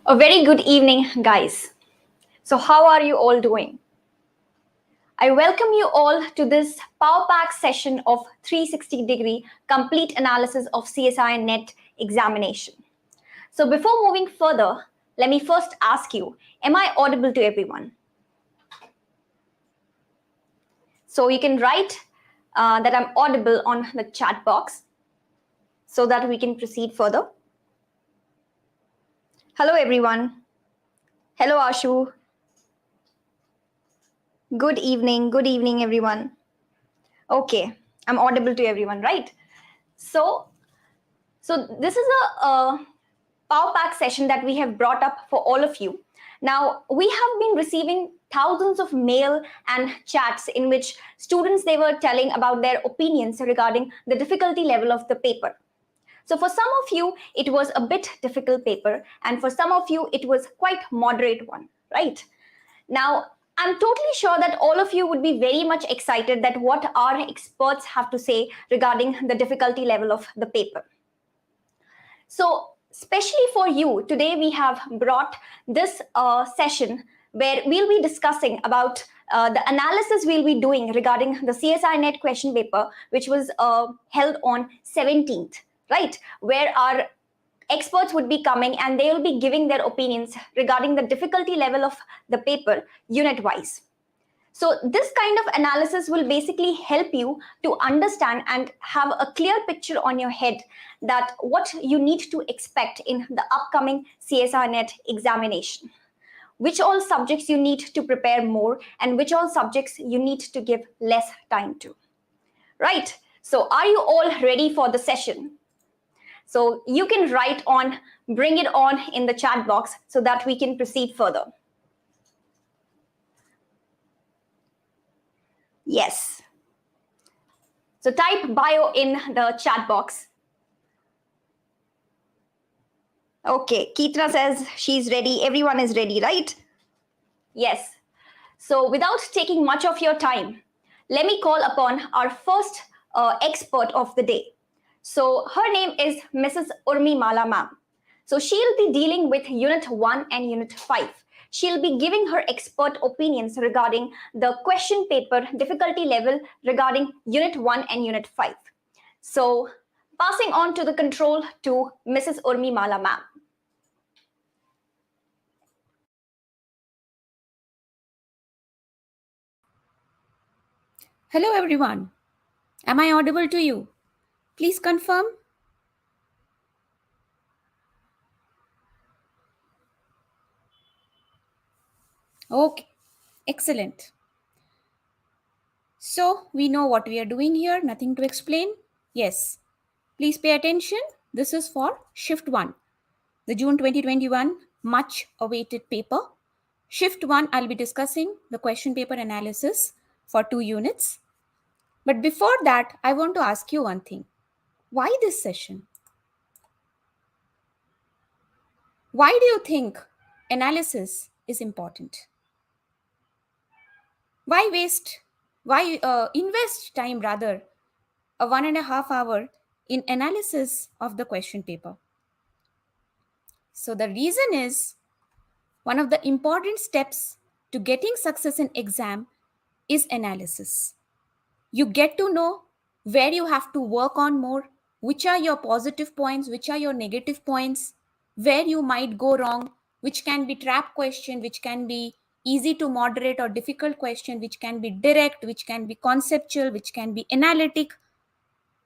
A very good evening, guys. So, how are you all doing? I welcome you all to this Power Pack session of 360-degree complete analysis of CSIR net examination. So, before moving further, let me first ask you, am I audible to everyone? So, you can write that I'm audible on the chat box so that we can proceed further. Hello, everyone. Hello, Ashu. Good evening, everyone. Okay, I'm audible to everyone, right? So, this is a Power Pack session that we have brought up for all of you. Now, we have been receiving thousands of mail and chats in which students, they were telling about their opinions regarding the difficulty level of the paper. So for some of you, it was a bit difficult paper, and for some of you, it was quite moderate one, right? Now, I'm totally sure that all of you would be very much excited that what our experts have to say regarding the difficulty level of the paper. So, especially for you, today we have brought this session where we'll be discussing about the analysis we'll be doing regarding the CSI net question paper, which was held on 17th, right? Where our experts would be coming and they will be giving their opinions regarding the difficulty level of the paper unit wise. So this kind of analysis will basically help you to understand and have a clear picture on your head that what you need to expect in the upcoming CSR net examination. Which all subjects you need to prepare more and which all subjects you need to give less time to. Right? So are you all ready for the session? So you can write on, bring it on in the chat box so that we can proceed further. Yes. So type bio in the chat box. Okay, Keetna says she's ready. Everyone is ready, right? Yes. So without taking much of your time, let me call upon our first expert of the day. So her name is Mrs. Urmi Mala ma'am. So she'll be dealing with Unit 1 and Unit 5. She'll be giving her expert opinions regarding the question paper difficulty level regarding Unit 1 and Unit 5. So passing on to the control to Mrs. Urmi Mala ma'am. Hello everyone. Am I audible to you? Please confirm. Okay, excellent. So we know what we are doing here, nothing to explain. Yes, please pay attention. This is for Shift 1, the June 2021 much awaited paper. Shift 1, I'll be discussing the question paper analysis for 2 units. But before that, I want to ask you one thing. Why this session? Why do you think analysis is important? Why invest time rather, a 1.5 hour in analysis of the question paper? So the reason is one of the important steps to getting success in exam is analysis. You get to know where you have to work on more, which are your positive points, which are your negative points, where you might go wrong, which can be trap question, which can be easy to moderate or difficult question, which can be direct, which can be conceptual, which can be analytic.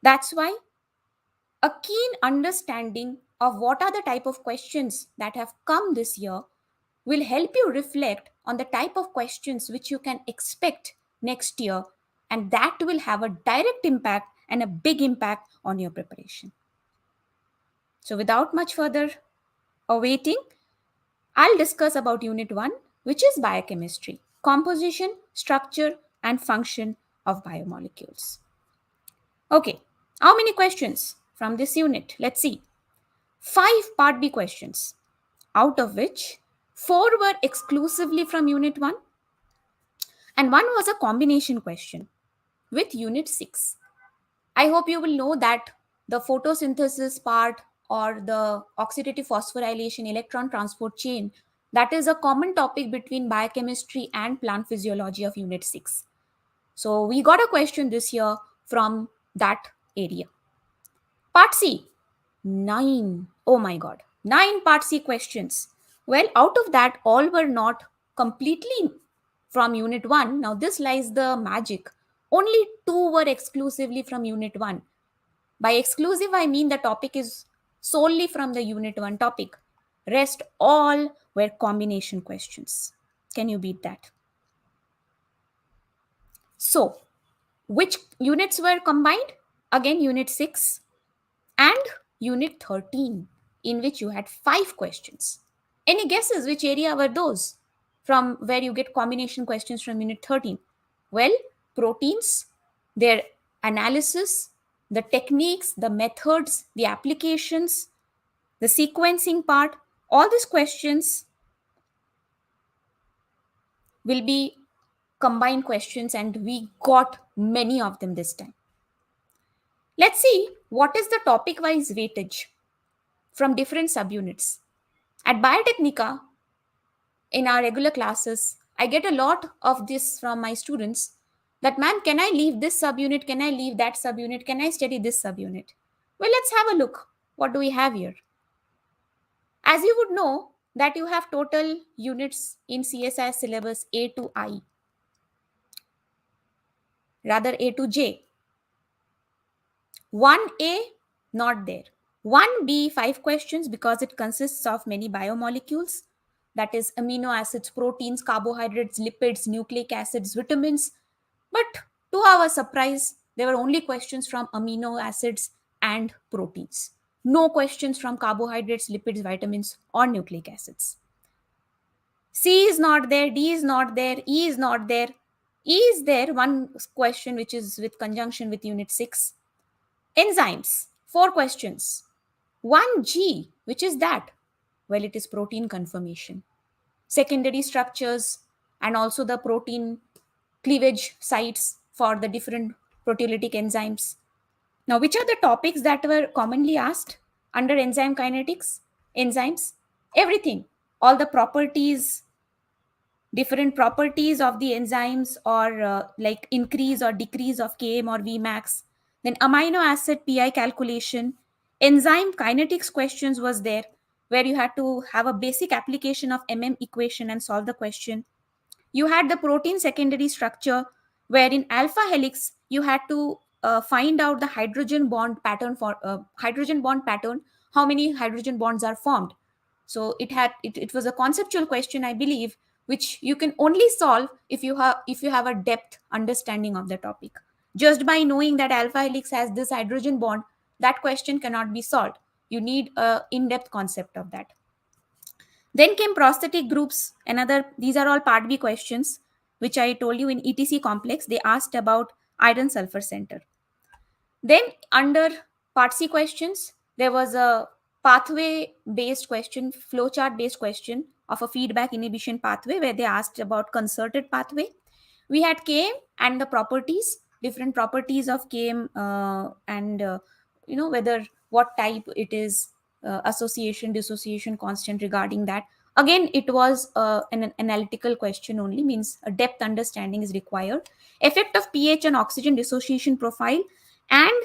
That's why a keen understanding of what are the type of questions that have come this year will help you reflect on the type of questions which you can expect next year, and that will have a direct impact and a big impact on your preparation. So without much further awaiting, I'll discuss about Unit 1, which is biochemistry, composition, structure, and function of biomolecules. Okay, how many questions from this unit? Let's see. 5 Part B questions, out of which 4 were exclusively from Unit 1 and 1 was a combination question with Unit 6. I hope you will know that the photosynthesis part or the oxidative phosphorylation electron transport chain, that is a common topic between biochemistry and plant physiology of unit 6. So we got a question this year from that area. Part C, 9. Oh my god, 9 Part C questions. Well, out of that, all were not completely from Unit 1. Now, this lies the magic. Only 2 were exclusively from Unit 1. By exclusive, I mean the topic is solely from the Unit 1 topic. Rest all were combination questions. Can you beat that? So, which units were combined? Again, Unit 6 and Unit 13, in which you had 5 questions. Any guesses which area were those from where you get combination questions from Unit 13? Well, proteins, their analysis, the techniques, the methods, the applications, the sequencing part, all these questions will be combined questions, and we got many of them this time. Let's see what is the topic wise weightage from different subunits. At Biotechnica, in our regular classes, I get a lot of this from my students that, ma'am, can I leave this subunit? Can I leave that subunit? Can I study this subunit? Well, let's have a look. What do we have here? As you would know, that you have total units in CSIR syllabus A to I, rather A to J. 1A, not there. 1B, 5 questions because it consists of many biomolecules, that is amino acids, proteins, carbohydrates, lipids, nucleic acids, vitamins. But to our surprise, there were only questions from amino acids and proteins. No questions from carbohydrates, lipids, vitamins, or nucleic acids. C is not there, D is not there, E is not there. E is there, one question which is with conjunction with unit 6. Enzymes, 4 questions. 1G, which is that? Well, it is protein conformation. Secondary structures and also the protein cleavage sites for the different proteolytic enzymes. Now, which are the topics that were commonly asked under enzyme kinetics? Enzymes, everything, all the properties, different properties of the enzymes, or like increase or decrease of Km or Vmax. Then amino acid pi calculation, enzyme kinetics questions was there, where you had to have a basic application of equation and solve the question. You had the protein secondary structure, where in alpha helix you had to find out the hydrogen bond pattern for hydrogen bond pattern, how many hydrogen bonds are formed. So it was a conceptual question, I believe, which you can only solve if you have a depth understanding of the topic. Just by knowing that alpha helix has this hydrogen bond, that question cannot be solved. You need a in-depth concept of that. Then came prosthetic groups. These are all part B questions, which I told you in ETC complex. They asked about iron sulfur center. Then under part C questions, there was a pathway based question, flowchart based question of a feedback inhibition pathway, where they asked about concerted pathway. We had KM and the properties, different properties of KM, and whether what type it is, association, dissociation constant regarding that. Again, it was an analytical question only, means a depth understanding is required. Effect of pH and oxygen dissociation profile, and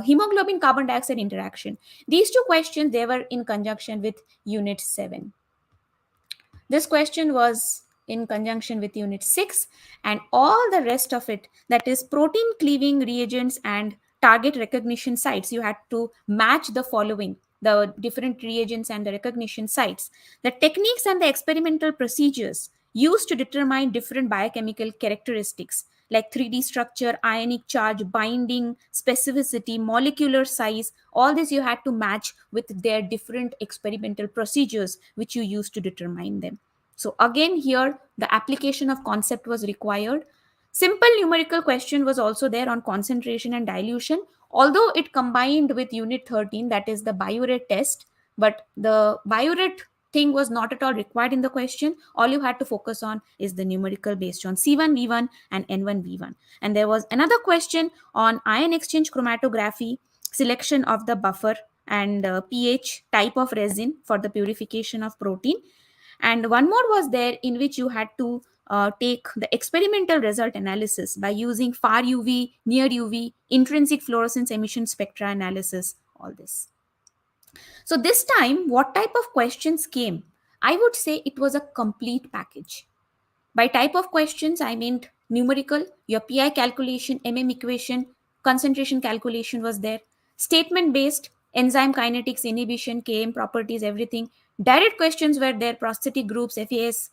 hemoglobin carbon dioxide interaction. These 2 questions, they were in conjunction with unit 7. This question was in conjunction with unit 6, and all the rest of it, that is protein cleaving reagents and target recognition sites, you had to match the following, the different reagents and the recognition sites, the techniques and the experimental procedures used to determine different biochemical characteristics like 3D structure, ionic charge, binding, specificity, molecular size. All this you had to match with their different experimental procedures which you used to determine them. So again, here the application of concept was required. Simple numerical question was also there on concentration and dilution, although it combined with unit 13, that is the biuret test. But the biuret thing was not at all required in the question. All you had to focus on is the numerical based on C1V1 and N1V1. And there was another question on ion exchange chromatography selection of the buffer and pH type of resin for the purification of protein. And one more was there in which you had to take the experimental result analysis by using far UV, near UV, intrinsic fluorescence emission spectra analysis, all this. So this time, what type of questions came? I would say it was a complete package. By type of questions, I meant numerical, your PI calculation, MM equation, concentration calculation was there. Statement based, enzyme kinetics, inhibition, KM properties, everything. Direct questions were there, prosthetic groups, FAS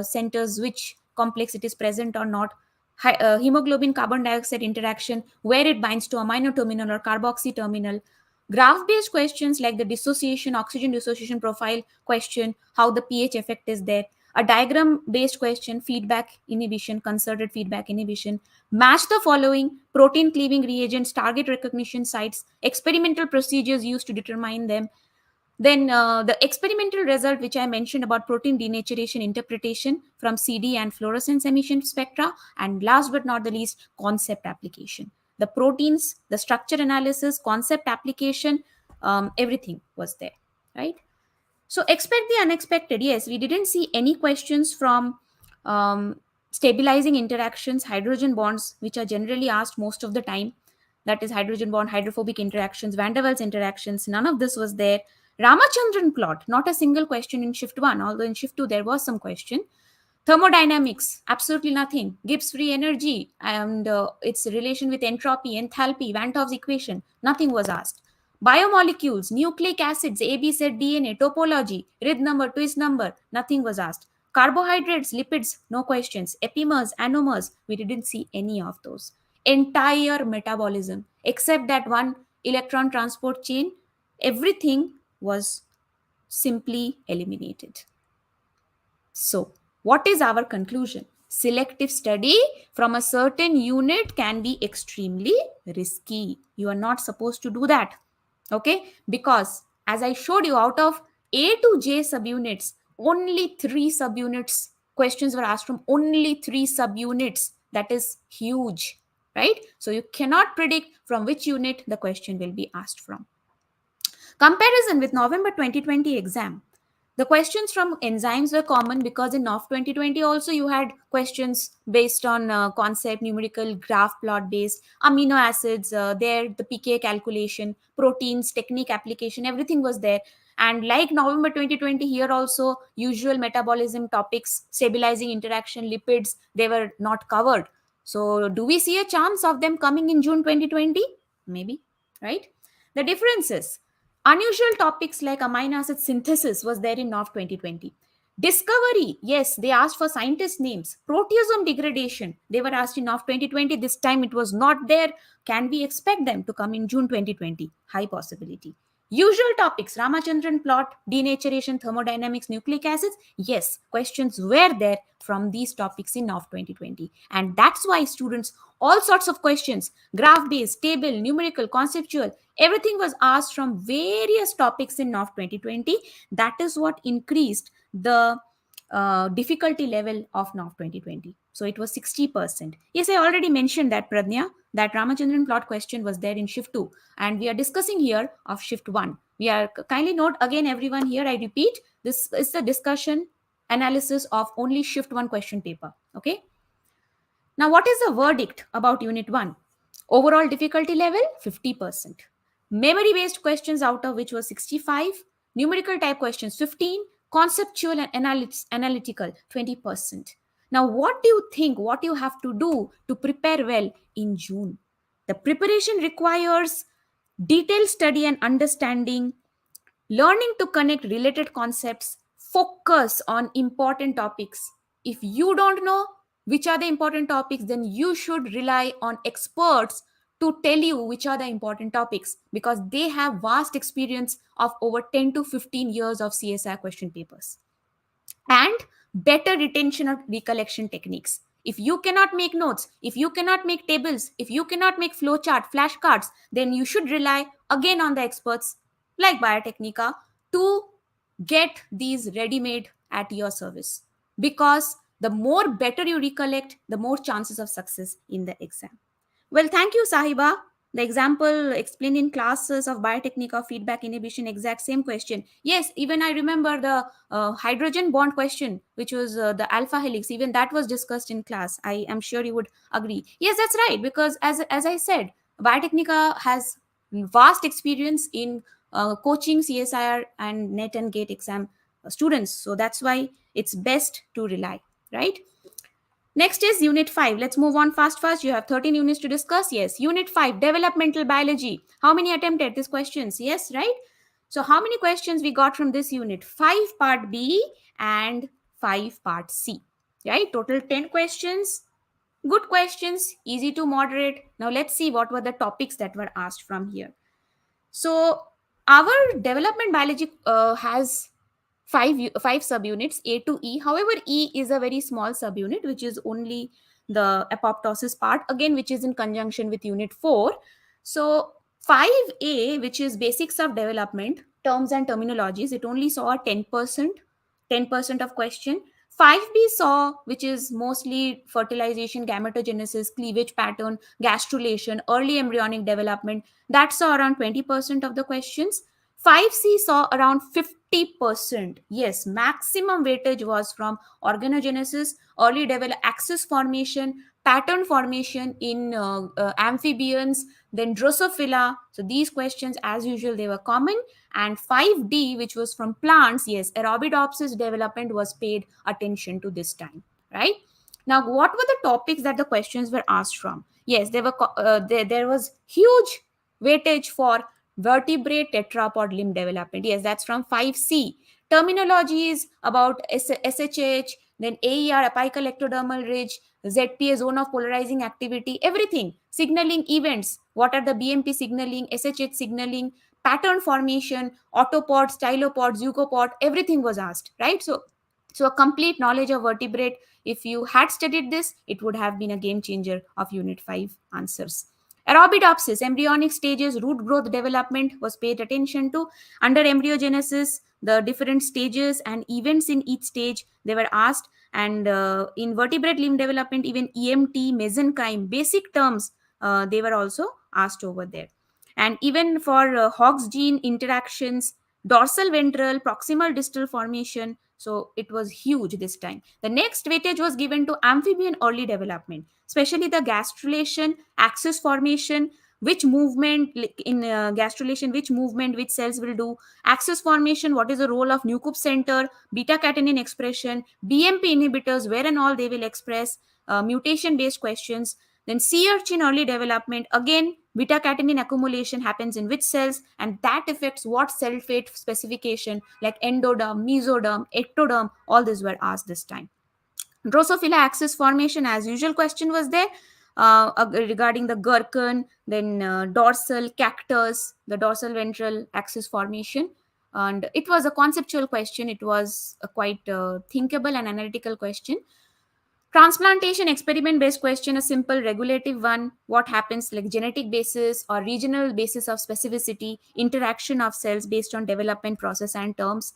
centers, which complex it is present or not. Hemoglobin carbon dioxide interaction, where it binds to amino terminal or carboxy terminal. Graph based questions like the dissociation, oxygen dissociation profile question, how the pH effect is there. A diagram based question, feedback inhibition, concerted feedback inhibition. Match the following: protein cleaving reagents, target recognition sites, experimental procedures used to determine them. Then the experimental result, which I mentioned about protein denaturation interpretation from CD and fluorescence emission spectra. And last but not the least, concept application. The proteins, the structure analysis, concept application, everything was there, right? So expect the unexpected. Yes, we didn't see any questions from stabilizing interactions, hydrogen bonds, which are generally asked most of the time. That is hydrogen bond, hydrophobic interactions, Van der Waals interactions. None of this was there. Ramachandran plot, not a single question in shift 1, although in shift 2 there was some question. Thermodynamics, absolutely nothing. Gibbs free energy and its relation with entropy, enthalpy, Van 't Hoff's equation, nothing was asked. Biomolecules, nucleic acids, A, B, Z, DNA, topology, Reed number, twist number, nothing was asked. Carbohydrates, lipids, no questions. Epimers, anomers, we didn't see any of those. Entire metabolism, except that one electron transport chain, everything was simply eliminated. So, what is our conclusion? Selective study from a certain unit can be extremely risky. You are not supposed to do that. Okay? Because, as I showed you, out of A to J subunits, only 3 subunits questions were asked from only 3 subunits. That is huge, right? So, you cannot predict from which unit the question will be asked from. Comparison with November 2020 exam. The questions from enzymes were common because in NOF 2020 also you had questions based on concept, numerical, graph plot based, amino acids, there, the PK calculation, proteins, technique application, everything was there. And like November 2020, here also usual metabolism topics, stabilizing interaction, lipids, they were not covered. So do we see a chance of them coming in June 2020? Maybe, right? The differences. Unusual topics like amino acid synthesis was there in NOF 2020. Discovery, yes, they asked for scientist names. Proteasome degradation, they were asked in NOF 2020. This time it was not there. Can we expect them to come in June 2020? High possibility. Usual topics, Ramachandran plot, denaturation, thermodynamics, nucleic acids. Yes, questions were there from these topics in NOF 2020. And that's why students, all sorts of questions, graph-based, table, numerical, conceptual, everything was asked from various topics in NOF 2020. That is what increased the difficulty level of NOF 2020. So it was 60%. Yes, I already mentioned that, Pradnya, that Ramachandran plot question was there in shift 2. And we are discussing here of shift 1. We are, kindly note again, everyone here, I repeat, this is the discussion analysis of only shift 1 question paper. Okay. Now, what is the verdict about unit 1? Overall difficulty level 50%. Memory based questions, out of which was 65. Numerical type questions 15. Conceptual and analytical 20%. Now, what do you think? What you have to do to prepare well in June? The preparation requires detailed study and understanding, learning to connect related concepts, focus on important topics. If you don't know which are the important topics, then you should rely on experts to tell you which are the important topics, because they have vast experience of over 10 to 15 years of CSIR question papers. And better retention of recollection techniques. If you cannot make notes, if you cannot make tables, if you cannot make flowchart, flashcards, then you should rely again on the experts like Biotechnica to get these ready-made at your service. Because the more better you recollect, the more chances of success in the exam. Well, thank you, Sahiba. The example explained in classes of biotechnique of feedback inhibition, exact same question. Yes, even I remember the hydrogen bond question, which was the alpha helix. Even that was discussed in class. I am sure you would agree. Yes, that's right. Because as I said, Biotechnica has vast experience in coaching CSIR and NET and GATE exam students. So that's why it's best to rely, right? Next is Unit 5. Let's move on fast. You have 13 units to discuss. Yes. Unit 5, Developmental Biology. How many attempted these questions? Yes, right? So how many questions we got from this unit? 5 part B and 5 part C. Right? Total 10 questions. Good questions, easy to moderate. Now let's see what were the topics that were asked from here. So our development biology has five subunits, A to E. However, E is a very small subunit, which is only the apoptosis part, again, which is in conjunction with unit 4. So 5A, which is basics of development, terms and terminologies, it only saw a 10% of question. 5B saw, which is mostly fertilization, gametogenesis, cleavage pattern, gastrulation, early embryonic development, that saw around 20% of the questions. 5C saw around 50%. Yes, maximum weightage was from organogenesis, early develop axis formation, pattern formation in amphibians, then Drosophila. So these questions, as usual, they were common. And 5D, which was from plants, yes, Arabidopsis development was paid attention to this time, right? Now, what were the topics that the questions were asked from? Yes, there was huge weightage for vertebrate tetrapod limb development. Yes, that's from 5C. Terminology is about SHH, then AER, apical ectodermal ridge, ZPA, zone of polarizing activity, everything. Signaling events, what are the BMP signaling, SHH signaling, pattern formation, autopod, stylopod, zeucopod, everything was asked, right? So a complete knowledge of vertebrate, if you had studied this, it would have been a game changer of Unit 5 answers. Arabidopsis, embryonic stages, root growth development was paid attention to. Under embryogenesis, the different stages and events in each stage, they were asked. And in vertebrate limb development, even EMT, mesenchyme, basic terms, they were also asked over there. And even for Hox gene interactions, dorsal ventral, proximal distal formation, so it was huge this time. The next weightage was given to amphibian early development, especially the gastrulation, axis formation, which movement in gastrulation, which movement, which cells will do, axis formation, what is the role of Newcoop center, beta catenin expression, BMP inhibitors, where and all they will express, mutation based questions. Then sea urchin early development, again, beta catenin accumulation happens in which cells, and that affects what cell fate specification, like endoderm, mesoderm, ectoderm, all these were asked this time. Drosophila axis formation, as usual, question was there regarding the gherkin, then dorsal cactus, the dorsal ventral axis formation. And it was a conceptual question. It was a quite thinkable and analytical question. Transplantation experiment based question, a simple regulative one. What happens, like genetic basis or regional basis of specificity, interaction of cells based on development process and terms.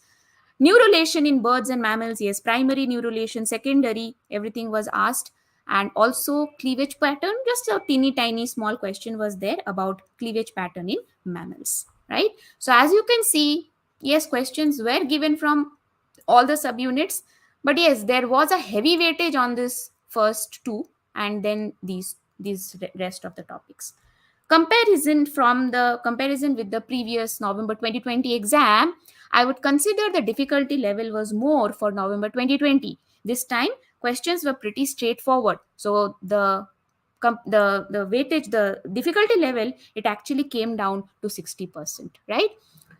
Neurulation in birds and mammals, yes, primary neurulation, secondary, everything was asked. And also cleavage pattern, just a teeny tiny small question was there about cleavage pattern in mammals, right? So as you can see, yes, questions were given from all the subunits, but yes, there was a heavy weightage on this first two, and then these rest of the topics. Comparison with the previous November 2020 exam, I would consider the difficulty level was more for November 2020. This time questions were pretty straightforward, so the weightage, the difficulty level, it actually came down to 60%, right?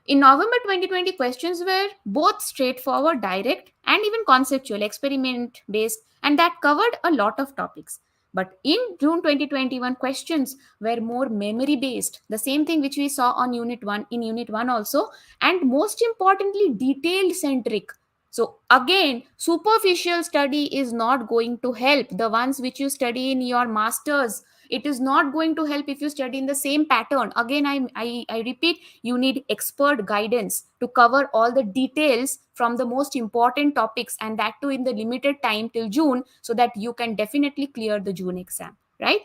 In November 2020, questions were both straightforward, direct, and even conceptual, experiment based, and that covered a lot of topics. But in June 2021, questions were more memory based, the same thing which we saw on Unit 1, in Unit 1 also, and most importantly, detailed centric. So, again, superficial study is not going to help. The ones which you study in your masters, it is not going to help if you study in the same pattern. Again, I repeat, you need expert guidance to cover all the details from the most important topics, and that too in the limited time till June, so that you can definitely clear the June exam, right?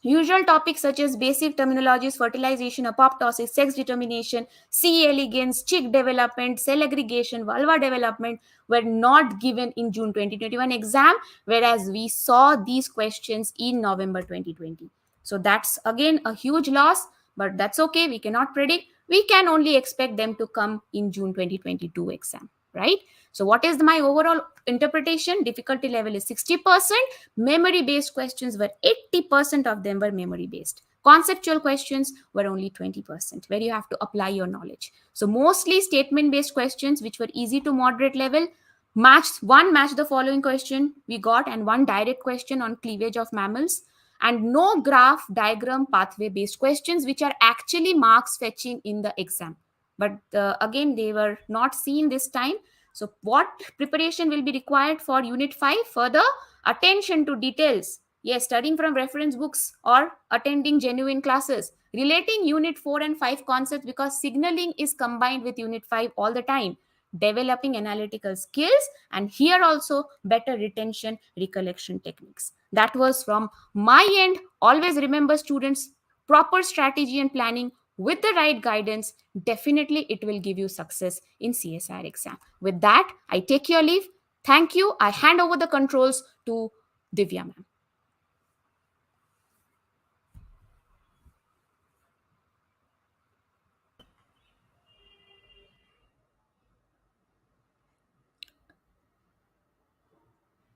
Usual topics such as basic terminologies, fertilization, apoptosis, sex determination, C. elegans, chick development, cell aggregation, vulva development were not given in June 2021 exam, whereas we saw these questions in November 2020. So that's again a huge loss, but that's okay. We cannot predict. We can only expect them to come in June 2022 exam, right? So what is my overall interpretation? Difficulty level is 60%. Memory based questions were 80% of them were memory based. Conceptual questions were only 20%, where you have to apply your knowledge. So mostly statement based questions, which were easy to moderate level. Match the following question we got, and one direct question on cleavage of mammals, and no graph diagram pathway based questions, which are actually marks fetching in the exam, but again they were not seen this time. So what preparation will be required for unit 5? Further attention to details. Yes, studying from reference books or attending genuine classes. Relating unit 4 and 5 concepts, because signaling is combined with unit 5 all the time. Developing analytical skills, and here also better retention recollection techniques. That was from my end. Always remember, students, proper strategy and planning with the right guidance, definitely it will give you success in CSIR exam. With that, I take your leave. Thank you. I hand over the controls to Divya ma'am.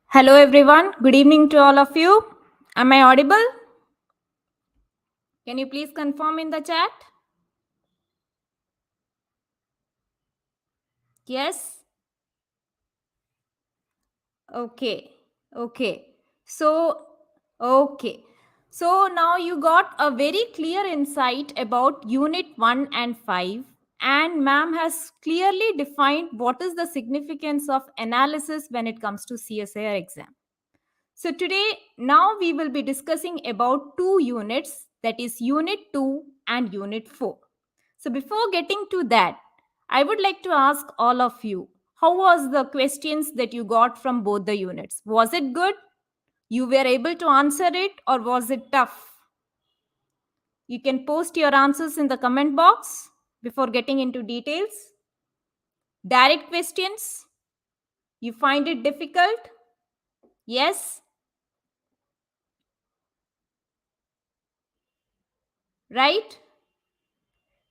Hello everyone. Good evening to all of you. Am I audible? Can you please confirm in the chat? Yes? Okay. Okay. Okay. So now you got a very clear insight about unit 1 and 5, and ma'am has clearly defined what is the significance of analysis when it comes to CSIR exam. So today, now we will be discussing about two units, that is unit 2 and unit 4. So before getting to that, I would like to ask all of you, how was the questions that you got from both the units? Was it good? You were able to answer it, or was it tough? You can post your answers in the comment box before getting into details. Direct questions, you find it difficult? Yes? Right?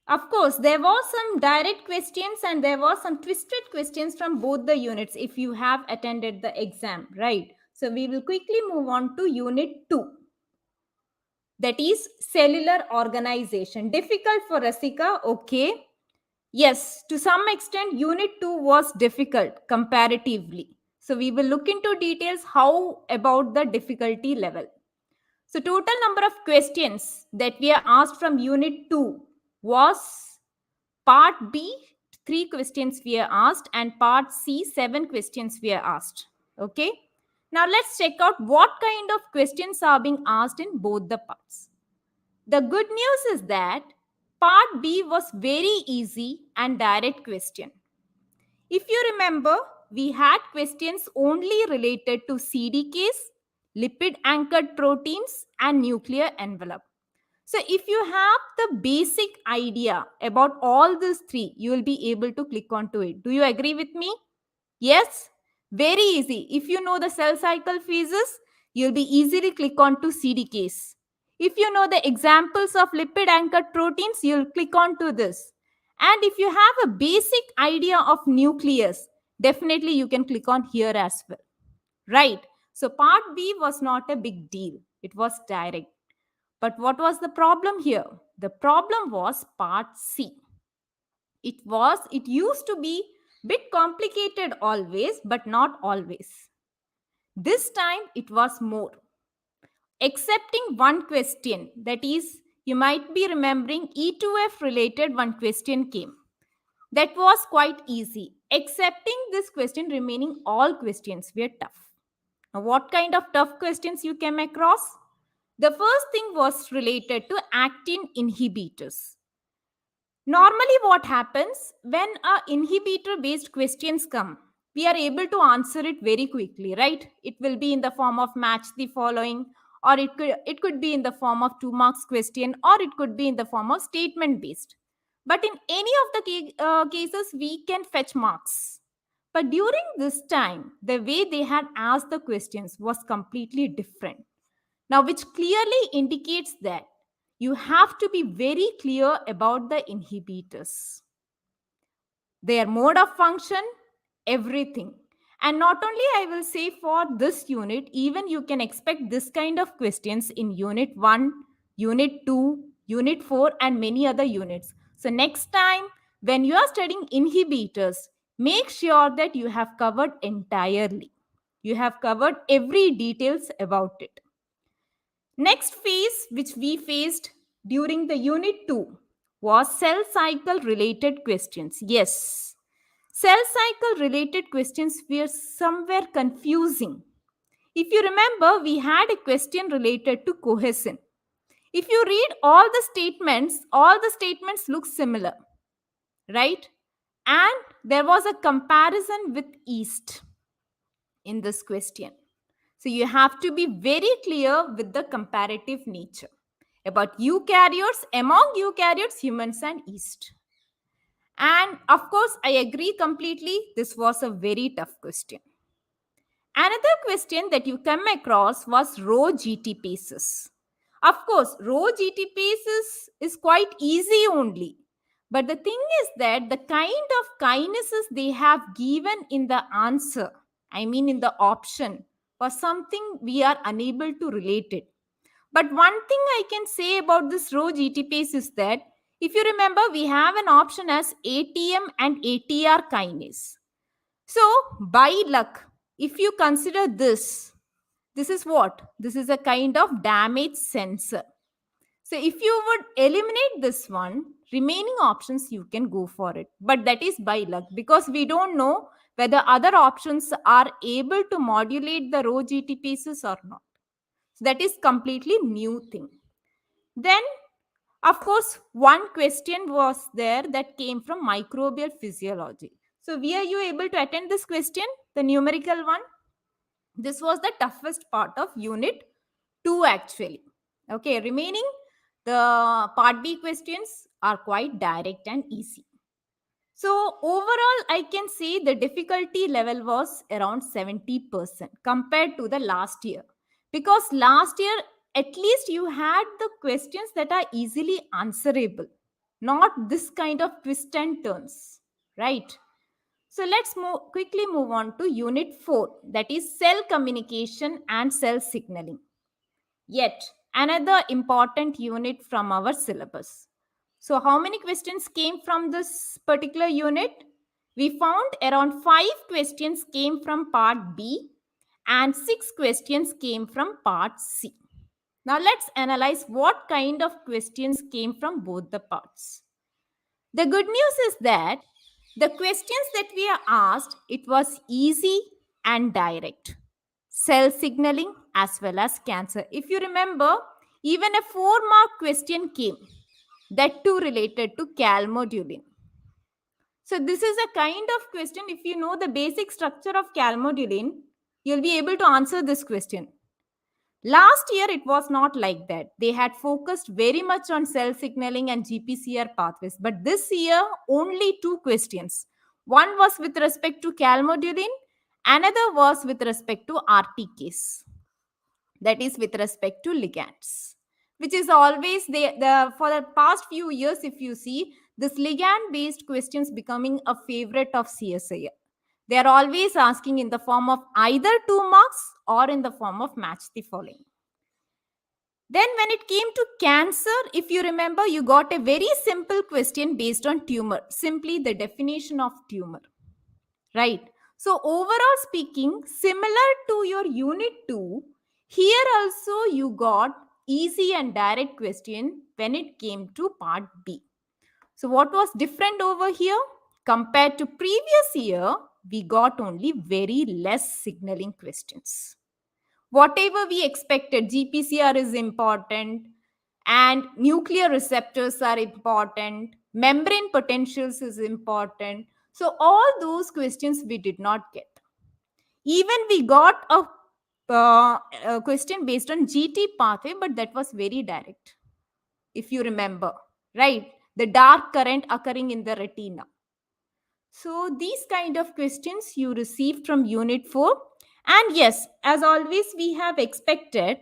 Of course, there were some direct questions and there were some twisted questions from both the units if you have attended the exam, right? So we will quickly move on to unit 2. That is cellular organization. Difficult for Rasika, okay. Yes, to some extent, unit 2 was difficult comparatively. So we will look into details how about the difficulty level. So total number of questions that we are asked from unit 2 was part B, 3 questions we are asked, and part C, 7 questions we are asked. Okay. Now let's check out what kind of questions are being asked in both the parts. The good news is that part B was very easy and direct question. If you remember, we had questions only related to CDKs, lipid anchored proteins, and nuclear envelope. So if you have the basic idea about all these three, you will be able to click onto it. Do you agree with me? Yes? Very easy. If you know the cell cycle phases, you'll be easily click onto CDKs. If you know the examples of lipid anchored proteins, you'll click onto this. And if you have a basic idea of nucleus, definitely you can click on here as well. Right? So part B was not a big deal. It was direct. But what was the problem here? The problem was part C. It used to be bit complicated always, but not always. This time it was more. Excepting one question, that is, you might be remembering E2F related one question came. That was quite easy. Excepting this question, remaining all questions were tough. Now, what kind of tough questions you came across? The first thing was related to actin inhibitors. Normally, what happens when inhibitor based questions come, we are able to answer it very quickly, right? It will be in the form of match the following, or it could be in the form of 2 marks question, or it could be in the form of statement based. But in any of the cases, we can fetch marks. But during this time, the way they had asked the questions was completely different. Now, which clearly indicates that you have to be very clear about the inhibitors, their mode of function, everything. And not only I will say for this unit, even you can expect this kind of questions in unit 1, unit 2, unit 4, and many other units. So next time when you are studying inhibitors, make sure that you have covered entirely. You have covered every details about it. Next phase which we faced during the unit 2 was cell cycle related questions. Yes, cell cycle related questions were somewhere confusing. If you remember, we had a question related to cohesin. If you read all the statements look similar, right? And there was a comparison with yeast in this question. So you have to be very clear with the comparative nature about eukaryotes, among eukaryotes, humans, and yeast. And of course, I agree completely. This was a very tough question. Another question that you come across was row GTPases. Of course, row GTPases is quite easy only. But the thing is that the kind of kinases they have given in the answer, I mean in the option, was something we are unable to relate it. But one thing I can say about this row GTPase is that if you remember, we have an option as ATM and ATR kinase. So, by luck, if you consider this is what? This is a kind of damage sensor. So, if you would eliminate this one, remaining options you can go for it. But that is by luck, because we don't know whether other options are able to modulate the row GTPases or not. So, that is completely new thing. Then, of course, one question was there that came from microbial physiology. So, were you able to attend this question, the numerical one? This was the toughest part of unit 2 actually. Okay, remaining the part B questions are quite direct and easy. So, overall, I can say the difficulty level was around 70% compared to the last year. Because last year, at least you had the questions that are easily answerable, not this kind of twist and turns, right? So let's quickly move on to unit 4, that is cell communication and cell signaling. Yet another important unit from our syllabus. So how many questions came from this particular unit? We found around 5 questions came from part B and 6 questions came from part C. Now let's analyze what kind of questions came from both the parts. The good news is that the questions that we are asked, it was easy and direct. Cell signaling as well as cancer. If you remember, even a 4-mark question came, that too related to calmodulin. So this is a kind of question, if you know the basic structure of calmodulin, you'll be able to answer this question. Last year, it was not like that. They had focused very much on cell signaling and GPCR pathways. But this year, only 2 questions. One was with respect to calmodulin, another was with respect to RTKs. That is with respect to ligands, which is always for the past few years, if you see, this ligand-based questions becoming a favorite of CSIR. They are always asking in the form of either 2 marks or in the form of match the following. Then when it came to cancer, if you remember, you got a very simple question based on tumor, simply the definition of tumor, right? So overall speaking, similar to your unit 2, here also you got easy and direct question when it came to part B. So what was different over here? Compared to previous year, we got only very less signaling questions. Whatever we expected, GPCR is important and nuclear receptors are important, membrane potentials is important. So all those questions we did not get. Even we got a a question based on GT pathway, but that was very direct, if you remember, right? The dark current occurring in the retina. So these kind of questions you received from Unit 4. And yes, as always, we have expected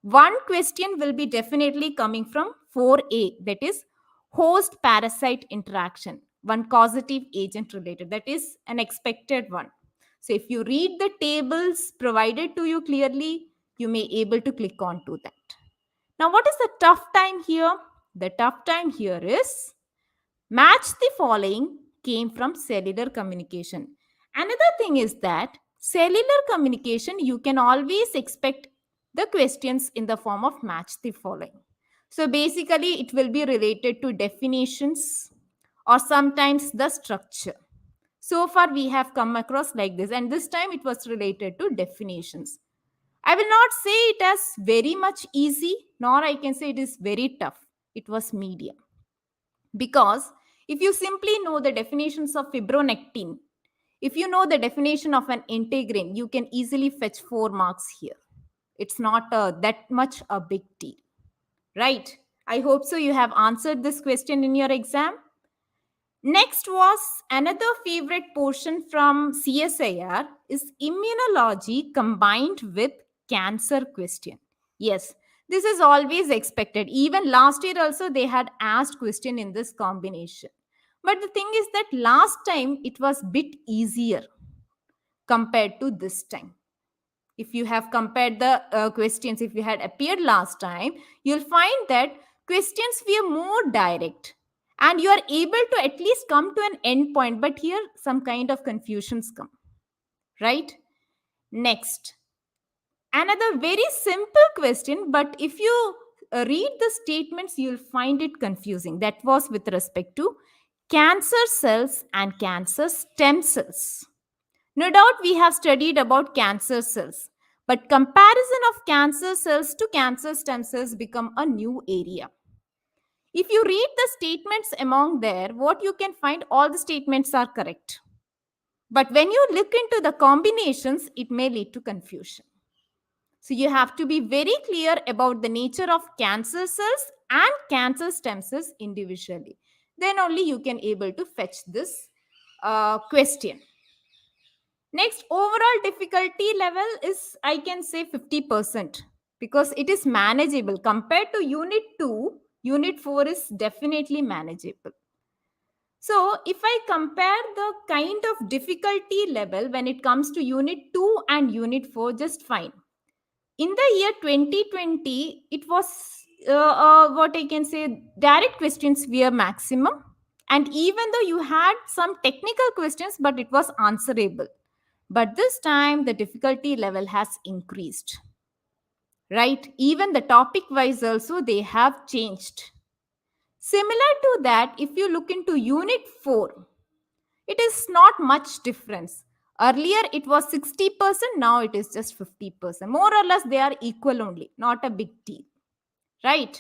one question will be definitely coming from 4A, that is host parasite interaction, one causative agent related. That is an expected one. So if you read the tables provided to you clearly, you may able to click on to that. Now, what is the tough time here? The tough time here is match the following came from cellular communication. Another thing is that cellular communication, you can always expect the questions in the form of match the following. So basically, it will be related to definitions or sometimes the structure. So far, we have come across like this, and this time it was related to definitions. I will not say it as very much easy, nor I can say it is very tough. It was medium. Because if you simply know the definitions of fibronectin, if you know the definition of an integrin, you can easily fetch 4 marks here. It's not that much a big deal, right? I hope so you have answered this question in your exam. Next was another favorite portion from CSIR is immunology combined with cancer question. Yes, this is always expected. Even last year also they had asked question in this combination. But the thing is that last time it was bit easier compared to this time. If you have compared the questions, if you had appeared last time, you'll find that questions were more direct and you are able to at least come to an end point, but here some kind of confusions come, right? Next, another very simple question, but if you read the statements, you'll find it confusing. That was with respect to cancer cells and cancer stem cells. No doubt we have studied about cancer cells, but comparison of cancer cells to cancer stem cells become a new area. If you read the statements among there, what you can find, all the statements are correct. But when you look into the combinations, it may lead to confusion. So you have to be very clear about the nature of cancer cells and cancer stem cells individually. Then only you can able to fetch this question. Next, overall difficulty level is, I can say 50% because it is manageable. Compared to Unit 2, Unit 4 is definitely manageable. So, if I compare the kind of difficulty level when it comes to Unit 2 and Unit 4, just fine. In the year 2020, it was what I can say, direct questions were maximum. And even though you had some technical questions, but it was answerable. But this time, the difficulty level has increased, right? Even the topic wise also, they have changed. Similar to that, if you look into Unit 4, it is not much difference. Earlier, it was 60%, now it is just 50%. More or less, they are equal only, not a big deal, right?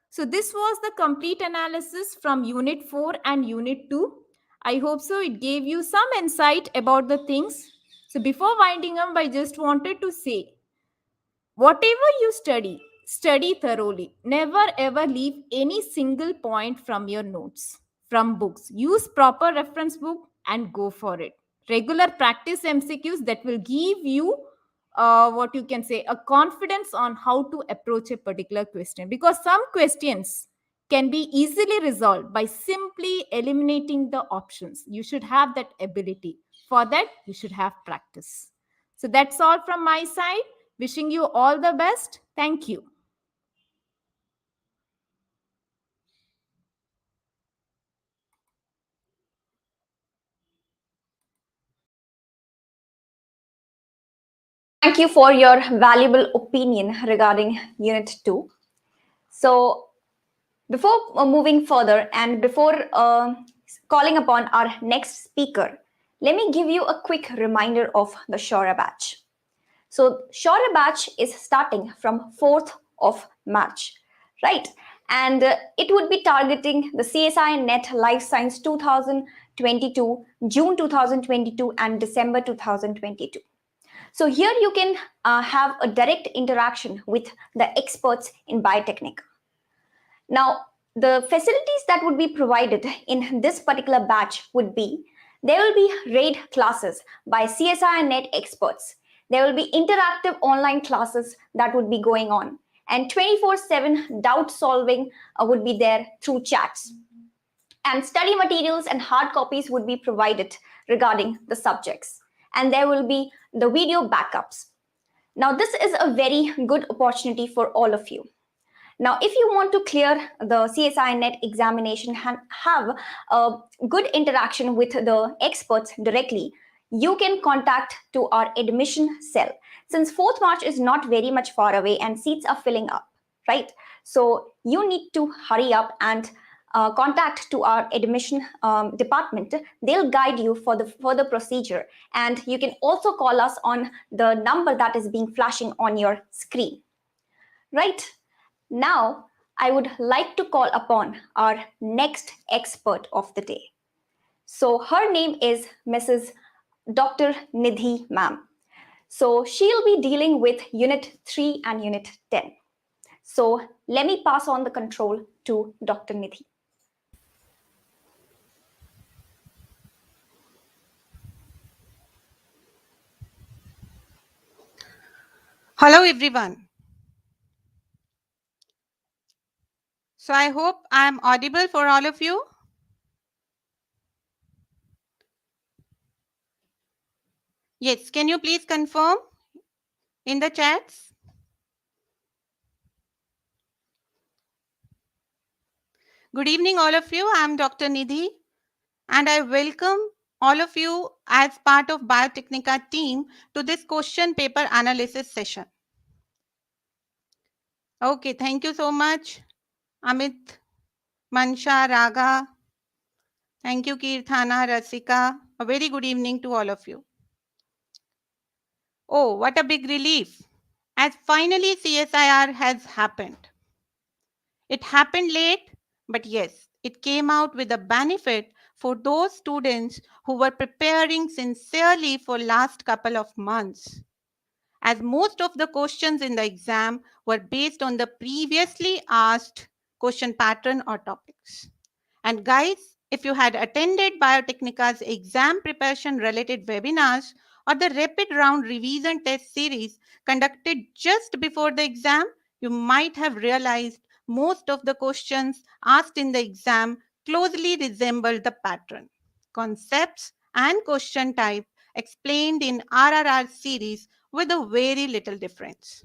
So this was the complete analysis from Unit 4 and Unit 2. I hope so it gave you some insight about the things. So before winding up, I just wanted to say, whatever you study, study thoroughly. Never ever leave any single point from your notes, from books. Use proper reference book and go for it. Regular practice MCQs that will give you what you can say, a confidence on how to approach a particular question, because some questions can be easily resolved by simply eliminating the options. You should have that ability. For that, you should have practice. So that's all from my side. Wishing you all the best. Thank you. Thank you for your valuable opinion regarding Unit 2. So, before moving further and before calling upon our next speaker, let me give you a quick reminder of the Shora batch. So, Shora batch is starting from 4th of March, right? And it would be targeting the CSIR Net Life Science 2022, June 2022, and December 2022. So here you can have a direct interaction with the experts in biotechnic. Now, the facilities that would be provided in this particular batch would be there will be RAID classes by CSIR net experts. There will be interactive online classes that would be going on, and 24/7 doubt solving would be there through chats. And study materials and hard copies would be provided regarding the subjects. And there will be the video backups. Now, this is a very good opportunity for all of you. Now, if you want to clear the CSI net examination and have a good interaction with the experts directly, you can contact to our admission cell. Since 4th March is not very much far away and seats are filling up, right? So you need to hurry up and contact to our admission department. They'll guide you for the further procedure. And you can also call us on the number that is being flashing on your screen, right? Now, I would like to call upon our next expert of the day. So her name is Mrs. Dr. Nidhi ma'am. So she'll be dealing with Unit 3 and Unit 10. So let me pass on the control to Dr. Nidhi. Hello everyone. So I hope I am audible for all of you. Yes, can you please confirm in the chats? Good evening all of you. I am Dr. Nidhi and I welcome all of you as part of Biotechnica team to this question paper analysis session. Okay, thank you so much, Amit, Mansha, Raga. Thank you, Kirthana, Rasika. A very good evening to all of you. Oh, what a big relief, as finally CSIR has happened. It happened late, but yes, it came out with a benefit for those students who were preparing sincerely for last couple of months, as most of the questions in the exam were based on the previously asked question pattern or topics. And guys, if you had attended Biotechnica's exam preparation related webinars or the rapid round revision test series conducted just before the exam, you might have realized most of the questions asked in the exam closely resemble the pattern, concepts, and question type explained in RRR series with a very little difference.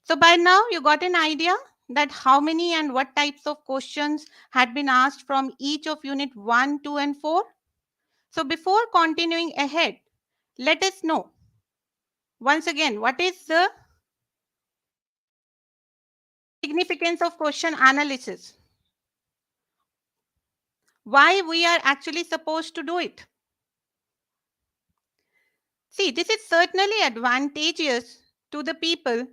So by now you got an idea that how many and what types of questions had been asked from each of unit 1, 2 and 4. So before continuing ahead, let us know once again what is the significance of question analysis, why we are actually supposed to do it. See, this is certainly advantageous to the people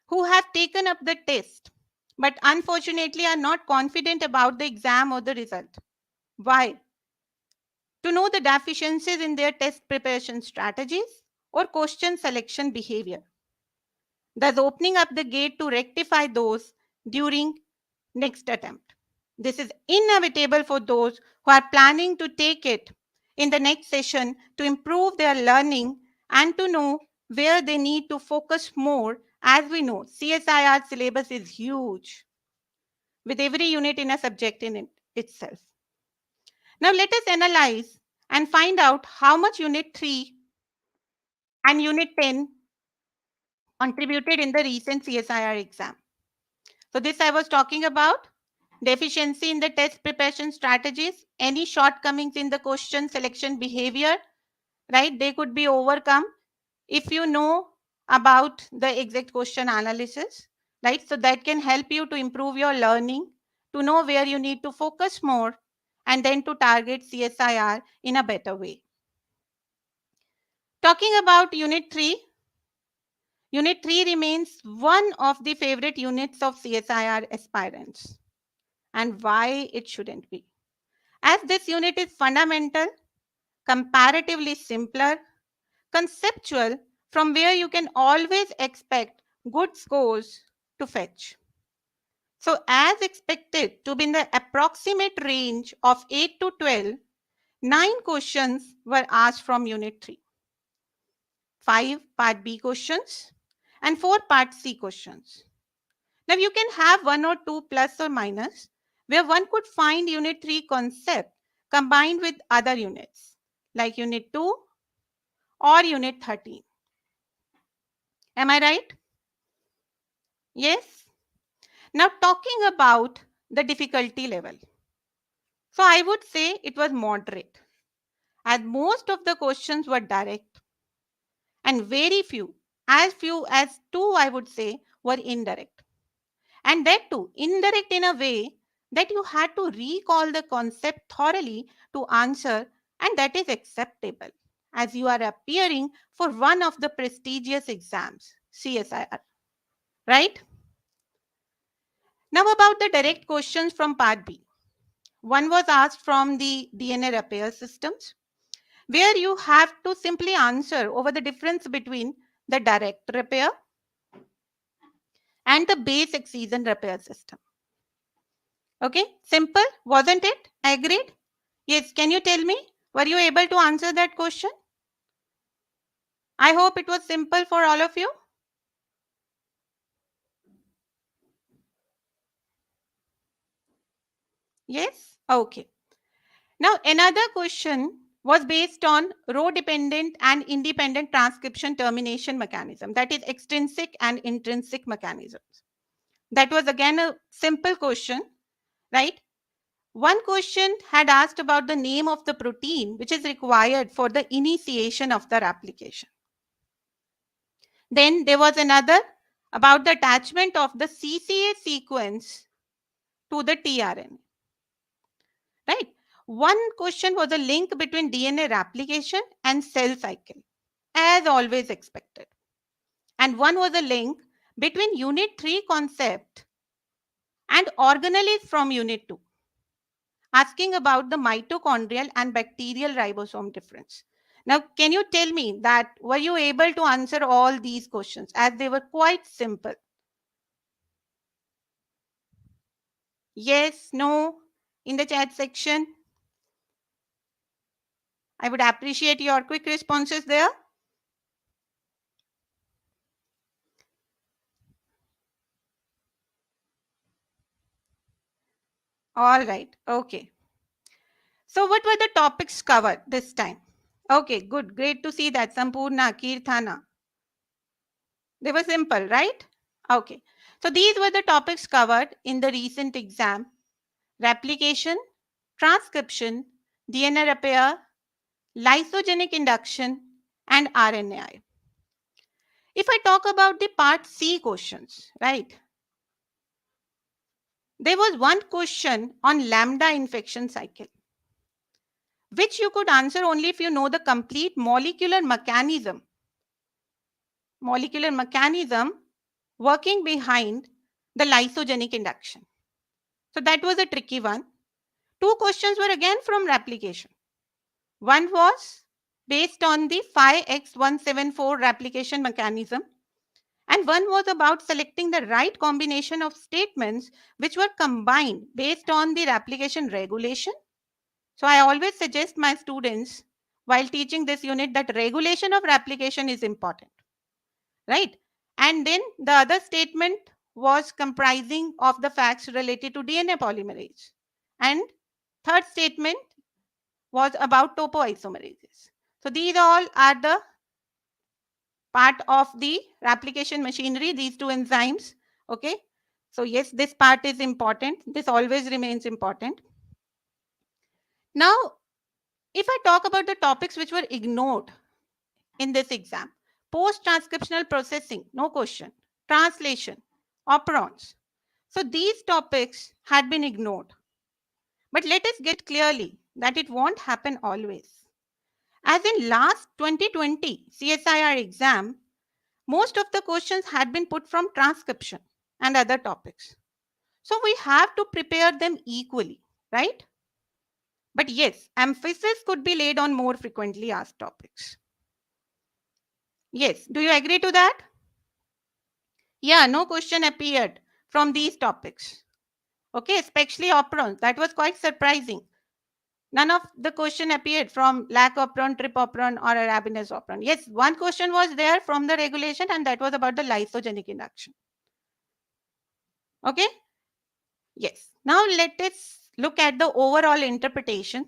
who have taken up the test but unfortunately are not confident about the exam or the result. Why? To know the deficiencies in their test preparation strategies or question selection behavior, thus opening up the gate to rectify those during next attempt. This is inevitable for those who are planning to take it in the next session to improve their learning and to know where they need to focus more. As we know, CSIR syllabus is huge with every unit in a subject in it itself. Now let us analyze and find out how much Unit 3 and Unit 10 contributed in the recent CSIR exam. So this I was talking about deficiency in the test preparation strategies, any shortcomings in the question selection behavior, right? They could be overcome if you know about the exact question analysis, right? So that can help you to improve your learning, to know where you need to focus more, and then to target CSIR in a better way. Talking about Unit 3, Unit 3 remains one of the favorite units of CSIR aspirants. And why it shouldn't be. As this unit is fundamental, comparatively simpler, conceptual, from where you can always expect good scores to fetch. So as expected to be in the approximate range of 8 to 12, 9 questions were asked from Unit 3. 5 Part B questions and 4 Part C questions. Now you can have 1 or 2 plus or minus, where one could find Unit 3 concept combined with other units like Unit 2 or Unit 13. Am I right? Yes? Now talking about the difficulty level. So I would say it was moderate, as most of the questions were direct and very few as 2, I would say, were indirect. And that too, indirect in a way that you had to recall the concept thoroughly to answer, and that is acceptable as you are appearing for one of the prestigious exams, CSIR. Right? Now about the direct questions from Part B. One was asked from the DNA repair systems, where you have to simply answer over the difference between the direct repair and the base excision repair system. Okay, simple, wasn't it? Agreed? Yes, can you tell me? Were you able to answer that question? I hope it was simple for all of you. Yes? Okay. Now, another question was based on row dependent and independent transcription termination mechanism, that is extrinsic and intrinsic mechanisms. That was again a simple question, right? One question had asked about the name of the protein which is required for the initiation of the replication. Then there was another about the attachment of the CCA sequence to the tRNA. Right? One question was a link between DNA replication and cell cycle, as always expected. And one was a link between Unit 3 concept and organelles from Unit 2, asking about the mitochondrial and bacterial ribosome difference. Now, can you tell me that were you able to answer all these questions, as they were quite simple? Yes, no, in the chat section. I would appreciate your quick responses there. All right, okay. So what were the topics covered this time? Okay, good, great to see that. Sampurna, Kirthana. They were simple, right? Okay. So these were the topics covered in the recent exam: replication, transcription, DNA repair, lysogenic induction, and RNAi. If I talk about the part C questions, right? There was one question on lambda infection cycle, which you could answer only if you know the complete molecular mechanism working behind the lysogenic induction. So that was a tricky one. Two questions were again from replication. One was based on the 5x174 replication mechanism, and one was about selecting the right combination of statements which were combined based on the replication regulation. So I always suggest my students while teaching this unit that regulation of replication is important, right? And then the other statement was comprising of the facts related to DNA polymerase. And third statement was about topoisomerases. So these all are the part of the replication machinery, these two enzymes. Okay. So yes, this part is important. This always remains important. Now, if I talk about the topics which were ignored in this exam: post-transcriptional processing, no question; translation, operons. So these topics had been ignored. But let us get clearly that it won't happen always. As in last 2020 CSIR exam, most of the questions had been put from transcription and other topics. So we have to prepare them equally, right? But yes, emphasis could be laid on more frequently asked topics. Yes. Do you agree to that? Yeah, no question appeared from these topics. Okay, especially operons. That was quite surprising. None of the question appeared from lac operon, trip operon, or arabinose operon. Yes, one question was there from the regulation, and that was about the lysogenic induction. Okay? Yes. Now let us look at the overall interpretation.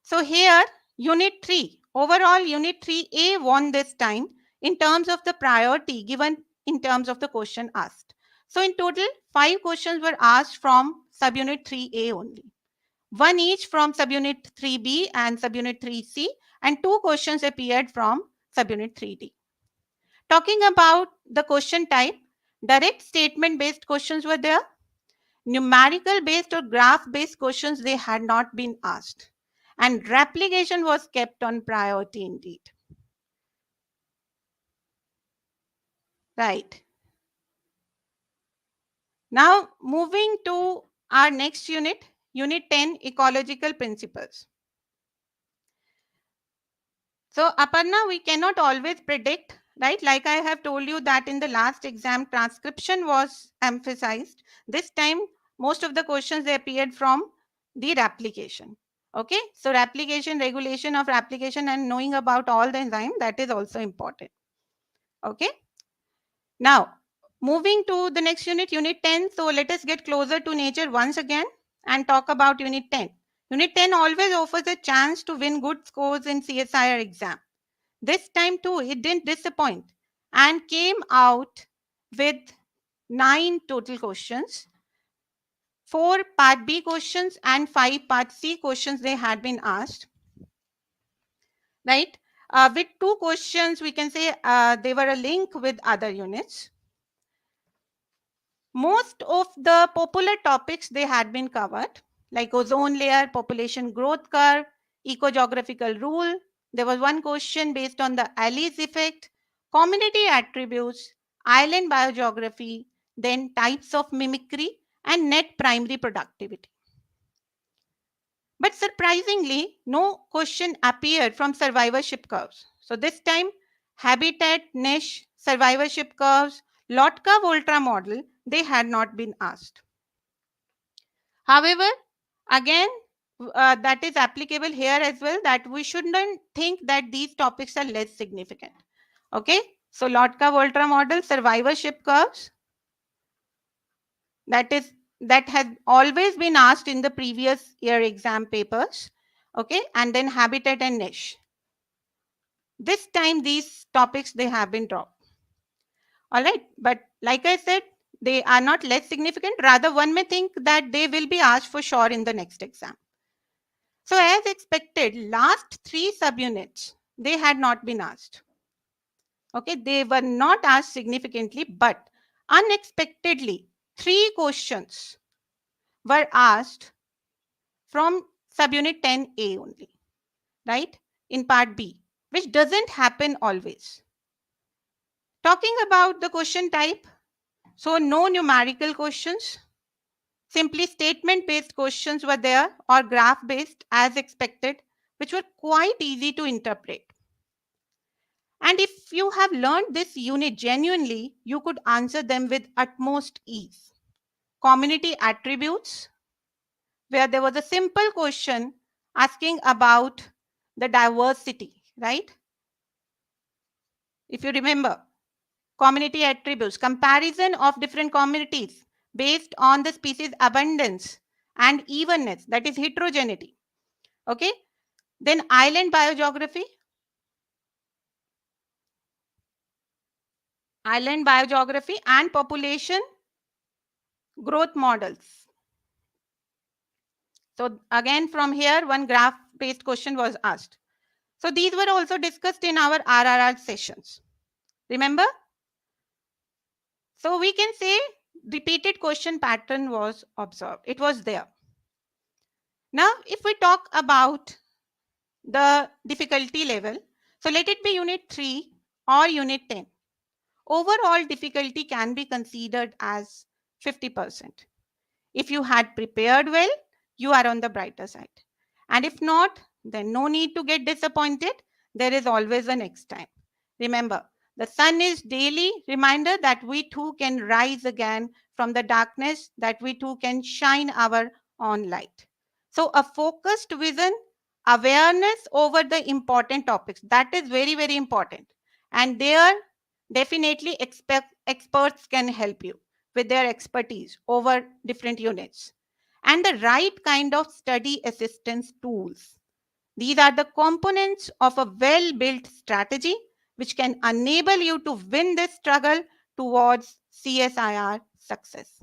So here, Unit 3. Overall, Unit 3A won this time in terms of the priority given in terms of the question asked. So in total, 5 questions were asked from subunit 3A only. One each from subunit 3B and subunit 3C, and 2 questions appeared from subunit 3D. Talking about the question type, direct statement based questions were there. Numerical based or graph based questions, they had not been asked. And replication was kept on priority indeed. Right. Now moving to our next unit, Unit 10, Ecological Principles. So Aparna, we cannot always predict, right? Like I have told you that in the last exam, transcription was emphasized. This time, most of the questions they appeared from the replication. Okay, so replication, regulation of replication, and knowing about all the enzyme, that is also important. Okay, now moving to the next unit, Unit 10. So let us get closer to nature once again and talk about Unit 10. Unit 10 always offers a chance to win good scores in CSIR exam. This time too, it didn't disappoint and came out with 9 total questions. 4 part B questions and 5 part C questions they had been asked. Right? With 2 questions, we can say they were a link with other units. Most of the popular topics they had been covered, like ozone layer, population growth curve, ecogeographical rule. There was one question based on the Alice effect, community attributes, island biogeography, then types of mimicry, and net primary productivity. But surprisingly, no question appeared from survivorship curves. So this time, habitat, niche, survivorship curves, Lotka-Volta model, they had not been asked. However, again, that is applicable here as well, that we shouldn't think that these topics are less significant. Okay, so Lotka-Volta model, survivorship curves, that has always been asked in the previous year exam papers. Okay, and then habitat and niche. This time these topics they have been dropped. All right, but like I said, they are not less significant. Rather, one may think that they will be asked for sure in the next exam. So as expected, last 3 subunits, they had not been asked. Okay, they were not asked significantly, but unexpectedly, 3 questions were asked from subunit 10A only, right? In part B, which doesn't happen always. Talking about the question type, so no numerical questions, simply statement based questions were there or graph based as expected, which were quite easy to interpret. And if you have learned this unit genuinely, you could answer them with utmost ease. Community attributes, where there was a simple question asking about the diversity, right? If you remember, community attributes, comparison of different communities based on the species abundance and evenness, that is heterogeneity. Okay, then island biogeography, and population growth models. So again, from here, one graph based question was asked. So these were also discussed in our RRR sessions. Remember? So we can say repeated question pattern was observed. It was there. Now, if we talk about the difficulty level, so let it be unit 3 or unit 10. Overall difficulty can be considered as 50%. If you had prepared well, you are on the brighter side. And if not, then no need to get disappointed. There is always a next time. Remember, the sun is daily reminder that we too can rise again from the darkness, that we too can shine our own light. So a focused vision, awareness over the important topics, that is very, very important. And there definitely experts can help you with their expertise over different units. And the right kind of study assistance tools. These are the components of a well built strategy which can enable you to win this struggle towards CSIR success.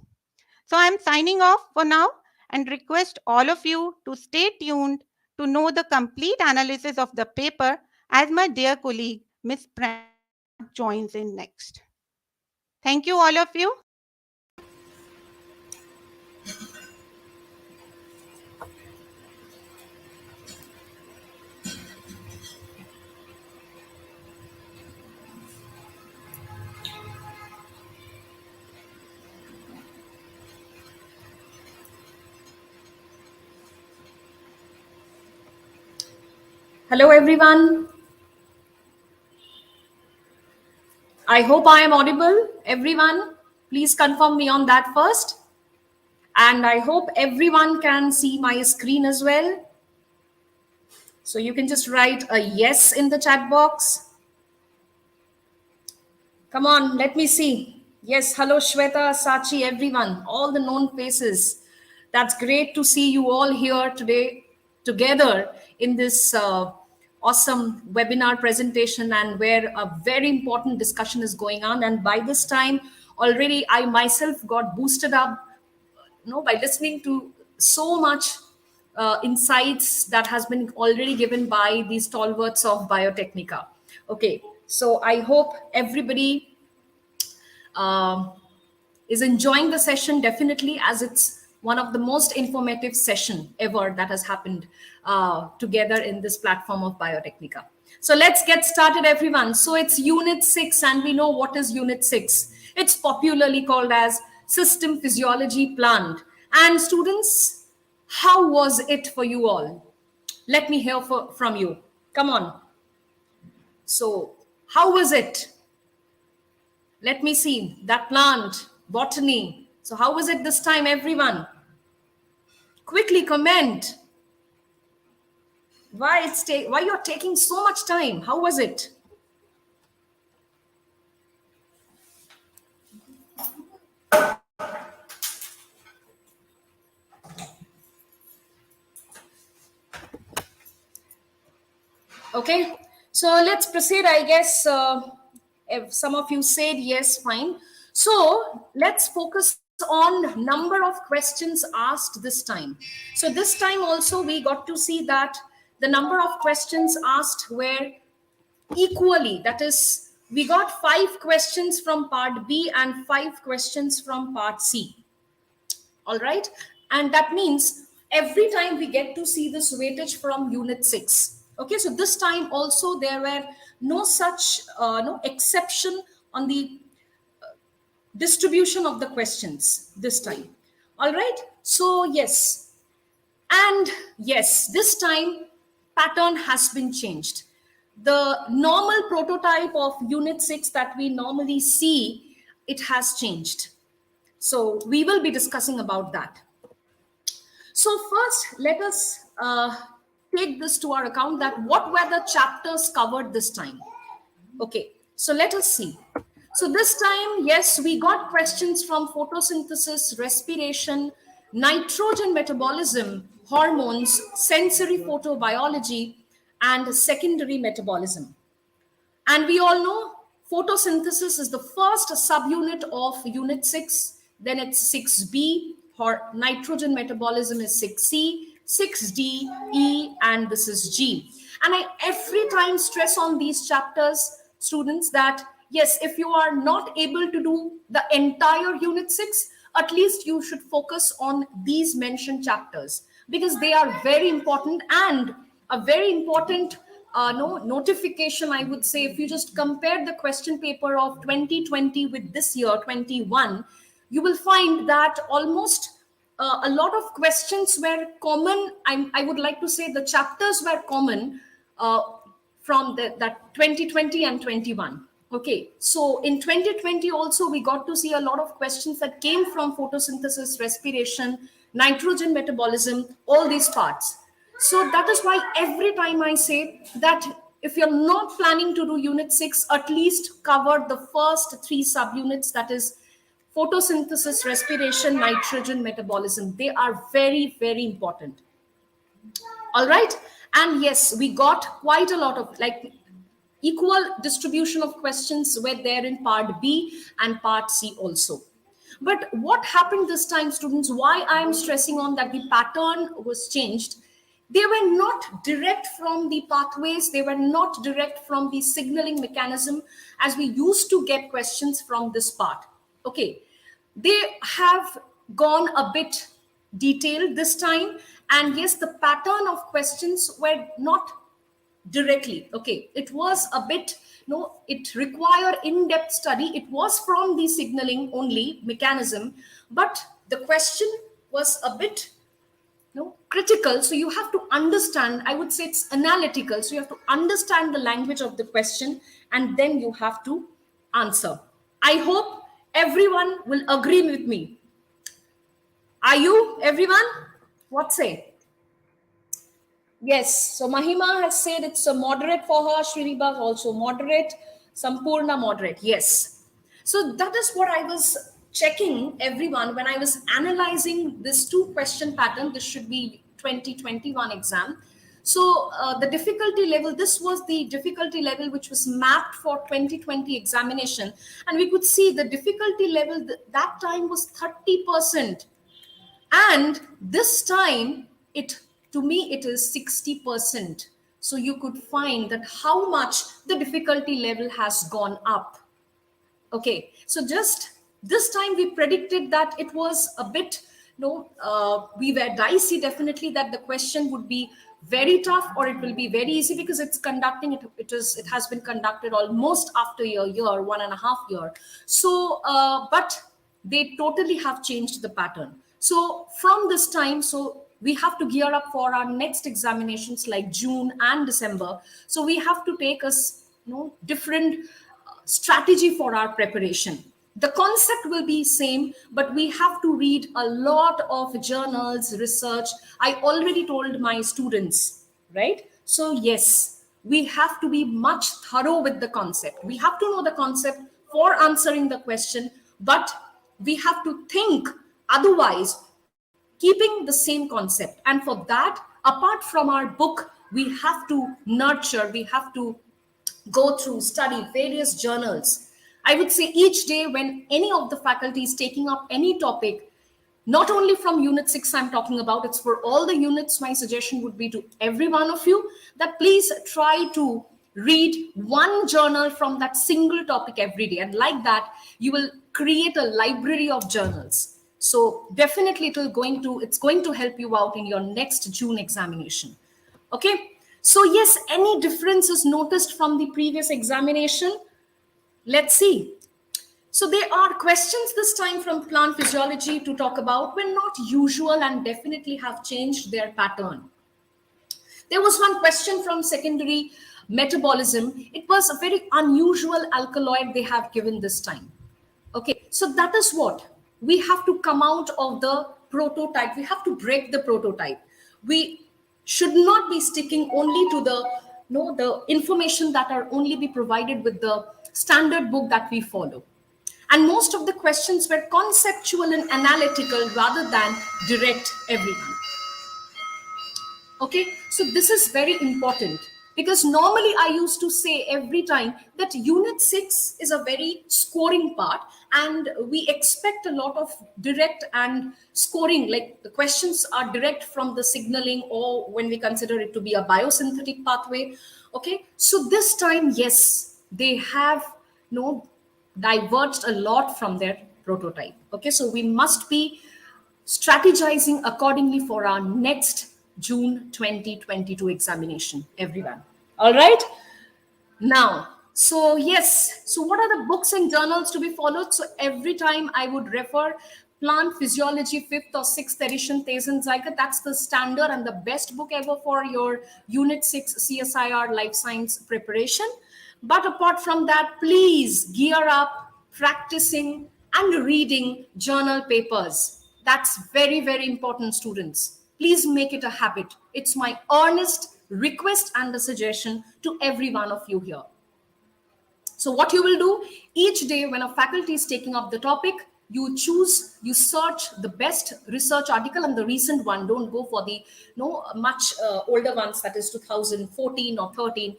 So I'm signing off for now and request all of you to stay tuned to know the complete analysis of the paper as my dear colleague Miss Prema joins in next. Thank you, all of you. Hello, everyone. I hope I am audible. Everyone, please confirm me on that first. And I hope everyone can see my screen as well. So you can just write a yes in the chat box. Come on, let me see. Yes, hello, Shweta, Sachi, everyone, all the known faces. That's great to see you all here today together in this awesome webinar presentation, and where a very important discussion is going on. And by this time, already I myself got boosted up, by listening to so much insights that has been already given by these stalwarts of Biotechnica. Okay, so I hope everybody um, is enjoying the session, definitely, as it's one of the most informative session ever that has happened together in this platform of Biotechnica. So let's get started, everyone. So it's unit 6, and we know what is unit 6. It's popularly called as system physiology plant. And students, how was it for you all? Let me hear from you. Come on. So how was it? Let me see that plant, botany. So how was it this time, everyone? Quickly comment. Why you're taking so much time? How was it? Okay, so let's proceed. I guess if some of you said yes, fine. So let's focus on number of questions asked this time. So this time also we got to see that the number of questions asked were equally. That is, we got 5 questions from part B and 5 questions from part C. All right, and that means every time we get to see this weightage from unit 6. Okay, so this time also there were no such no exception on the distribution of the questions this time. All right, so yes, and yes, this time pattern has been changed. The normal prototype of unit 6 that we normally see, it has changed. So we will be discussing about that. So first, let us take this to our account, that what were the chapters covered this time. Okay, so let us see. So this time, yes, we got questions from photosynthesis, respiration, nitrogen metabolism, hormones, sensory photobiology, and secondary metabolism. And we all know photosynthesis is the first subunit of unit 6. Then it's 6b, or nitrogen metabolism is 6c, 6d, e, and this is g. And I every time stress on these chapters, students, that yes, if you are not able to do the entire unit 6, at least you should focus on these mentioned chapters, because they are very important. And a very important notification, I would say, if you just compare the question paper of 2020 with this year 21, you will find that almost a lot of questions were common. I would like to say the chapters were common from that 2020 and 21. Okay, so in 2020 also we got to see a lot of questions that came from photosynthesis, respiration, nitrogen metabolism, all these parts. So that is why every time I say that if you're not planning to do unit 6, at least cover the first 3 subunits, that is photosynthesis, respiration, nitrogen metabolism. They are very, very important. All right. And yes, we got quite a lot of like equal distribution of questions were there in part B and part C also. But what happened this time, students, why I am stressing on that the pattern was changed? They were not direct from the pathways, they were not direct from the signaling mechanism as we used to get questions from this part. Okay, they have gone a bit detailed this time, and yes, the pattern of questions were not directly. Okay, it was a bit, no, it required in-depth study. It was from the signaling only mechanism, but the question was a bit, no, critical. So you have to understand, I would say it's analytical, so you have to understand the language of the question and then you have to answer. I hope everyone will agree with me. Are you, everyone? What say? Yes, so Mahima has said it's a moderate for her. Srinivas also moderate. Sampurna moderate. Yes. So that is what I was checking, everyone, when I was analyzing this 2-question pattern. This should be 2021 exam. So the difficulty level, this was the difficulty level which was mapped for 2020 examination. And we could see the difficulty level that time was 30%. And this time, to me, it is 60%. So you could find that how much the difficulty level has gone up. Okay, so just this time we predicted that it was a bit, we were dicey definitely that the question would be very tough or it will be very easy because it's conducting it has been conducted almost after a year, 1.5 years. So, but they totally have changed the pattern. So from this time, so we have to gear up for our next examinations like June and December. So we have to take us, different strategy for our preparation. The concept will be same, but we have to read a lot of journals, research. I already told my students, right? So yes, we have to be much thorough with the concept. We have to know the concept for answering the question, but we have to think otherwise, keeping the same concept. And for that, apart from our book, we have to nurture, we have to go through, study various journals. I would say each day when any of the faculty is taking up any topic, not only from unit 6 I'm talking about, it's for all the units, my suggestion would be to every one of you that please try to read one journal from that single topic every day. And like that, you will create a library of journals. So definitely it's going to help you out in your next June examination. Okay. So yes, any differences noticed from the previous examination? Let's see. So there are questions this time from plant physiology to talk about were not usual and definitely have changed their pattern. There was one question from secondary metabolism. It was a very unusual alkaloid they have given this time. Okay, so that is what we have to come out of the prototype. We have to break the prototype. We should not be sticking only to the information that are only be provided with the standard book that we follow. And most of the questions were conceptual and analytical rather than direct everyone. Okay, so this is very important because normally I used to say every time that unit 6 is a very scoring part and we expect a lot of direct and scoring, like the questions are direct from the signaling or when we consider it to be a biosynthetic pathway. Okay, so this time, yes, they have diverged a lot from their prototype. Okay, so we must be strategizing accordingly for our next June 2022 examination, everyone. All right. Now, so yes, so what are the books and journals to be followed? So every time I would refer Plant Physiology 5th or 6th edition Thesenzeige. That's the standard and the best book ever for your Unit 6 CSIR life science preparation. But apart from that, please gear up practicing and reading journal papers. That's very, very important, students. Please make it a habit. It's my earnest request and a suggestion to every one of you here. So what you will do each day when a faculty is taking up the topic, you search the best research article and the recent one. Don't go for the much older ones, that is 2014 or 13.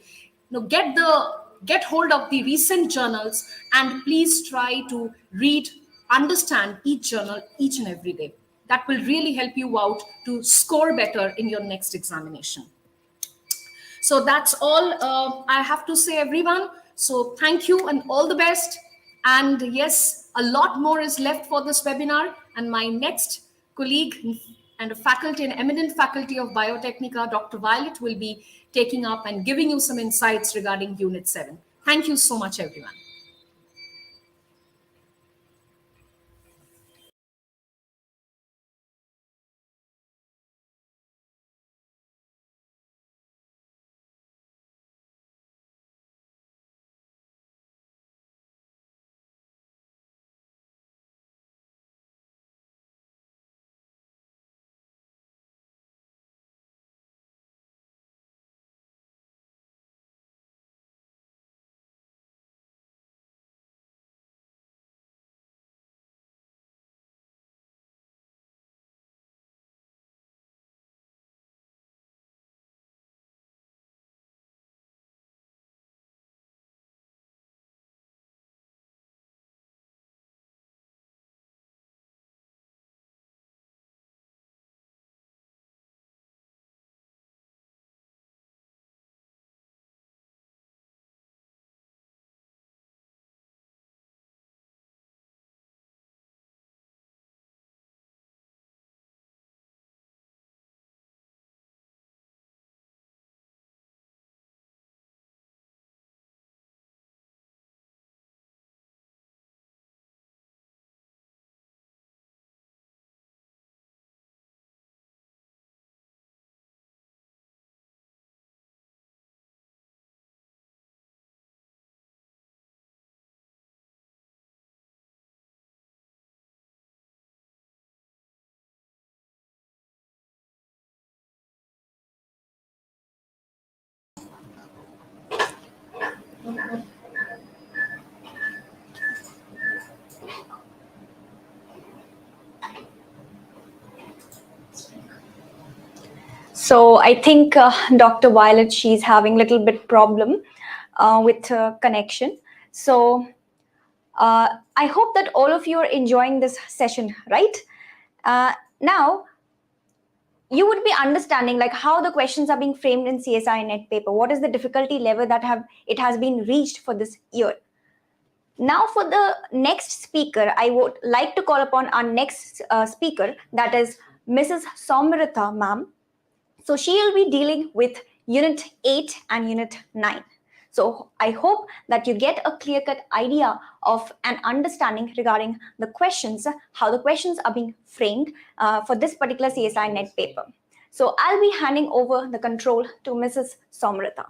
Get hold of the recent journals and please try to read, understand each journal each and every day. That will really help you out to score better in your next examination. So that's all I have to say, everyone. So thank you and all the best. And yes, a lot more is left for this webinar. And my next colleague and a faculty, an eminent faculty of Biotechnica, Dr. Violet, will be taking up and giving you some insights regarding Unit 7. Thank you so much, everyone. So I think Dr. Violet, she's having a little bit problem with connection. So I hope that all of you are enjoying this session, right? Now, you would be understanding like how the questions are being framed in CSI net paper. What is the difficulty level that it has been reached for this year? Now for the next speaker, I would like to call upon our next speaker, that is Mrs. Somrita ma'am. So she will be dealing with Unit 8 and Unit 9. So I hope that you get a clear-cut idea of an understanding regarding the questions, how the questions are being framed for this particular CSI net paper. So I'll be handing over the control to Mrs. Somrita.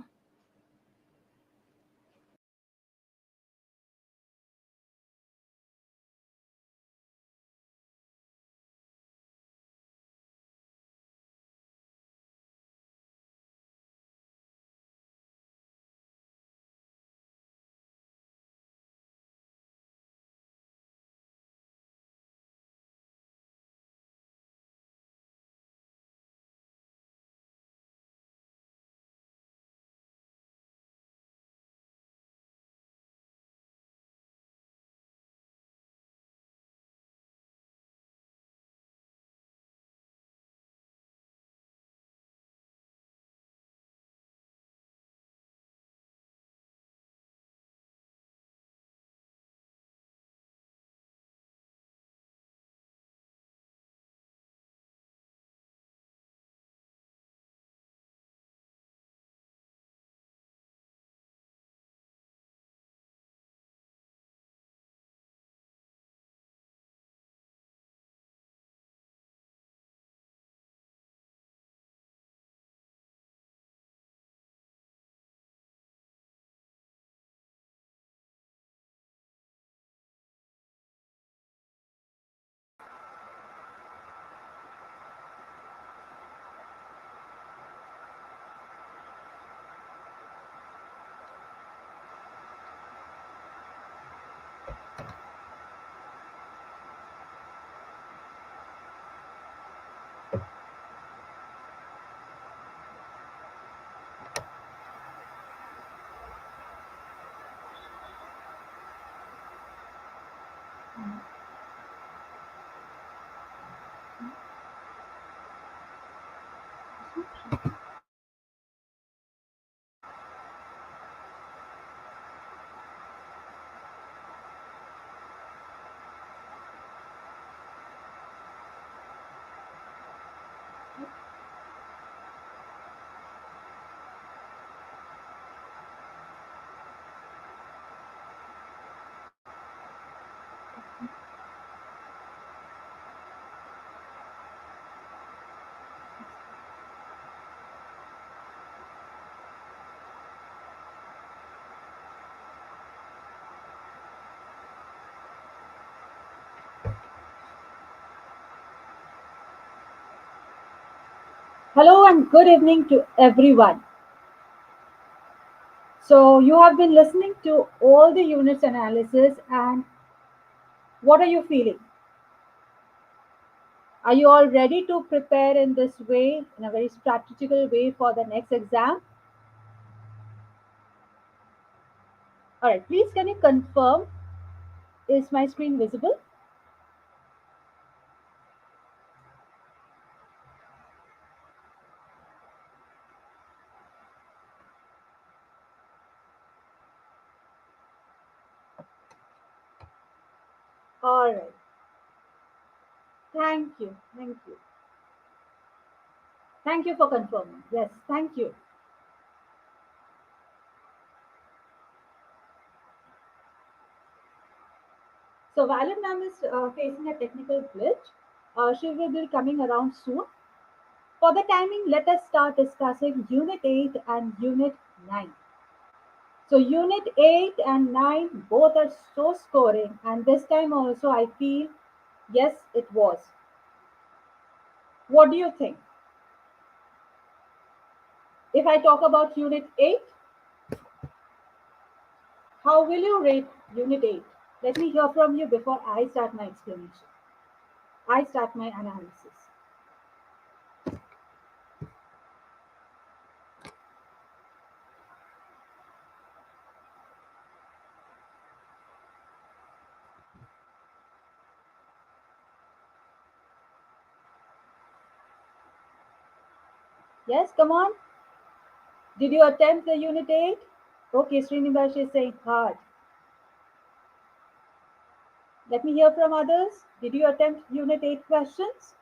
Hello and good evening to everyone. So you have been listening to all the units analysis, and what are you feeling? Are you all ready to prepare in this way, in a very strategical way for the next exam? All right, please can you confirm, is my screen visible? All right. Thank you. Thank you. Thank you for confirming. Yes, thank you. So Violet ma'am is facing a technical glitch. She will be coming around soon. For the timing, let us start discussing Unit 8 and Unit 9. So Unit 8 and 9 both are so scoring, and this time also I feel yes, it was. What do you think? If I talk about Unit 8, how will you rate Unit 8? Let me hear from you before I start my explanation. I start my analysis. Yes, come on. Did you attempt the Unit 8? Okay, Srinivash is saying hard. Let me hear from others. Did you attempt Unit 8 questions?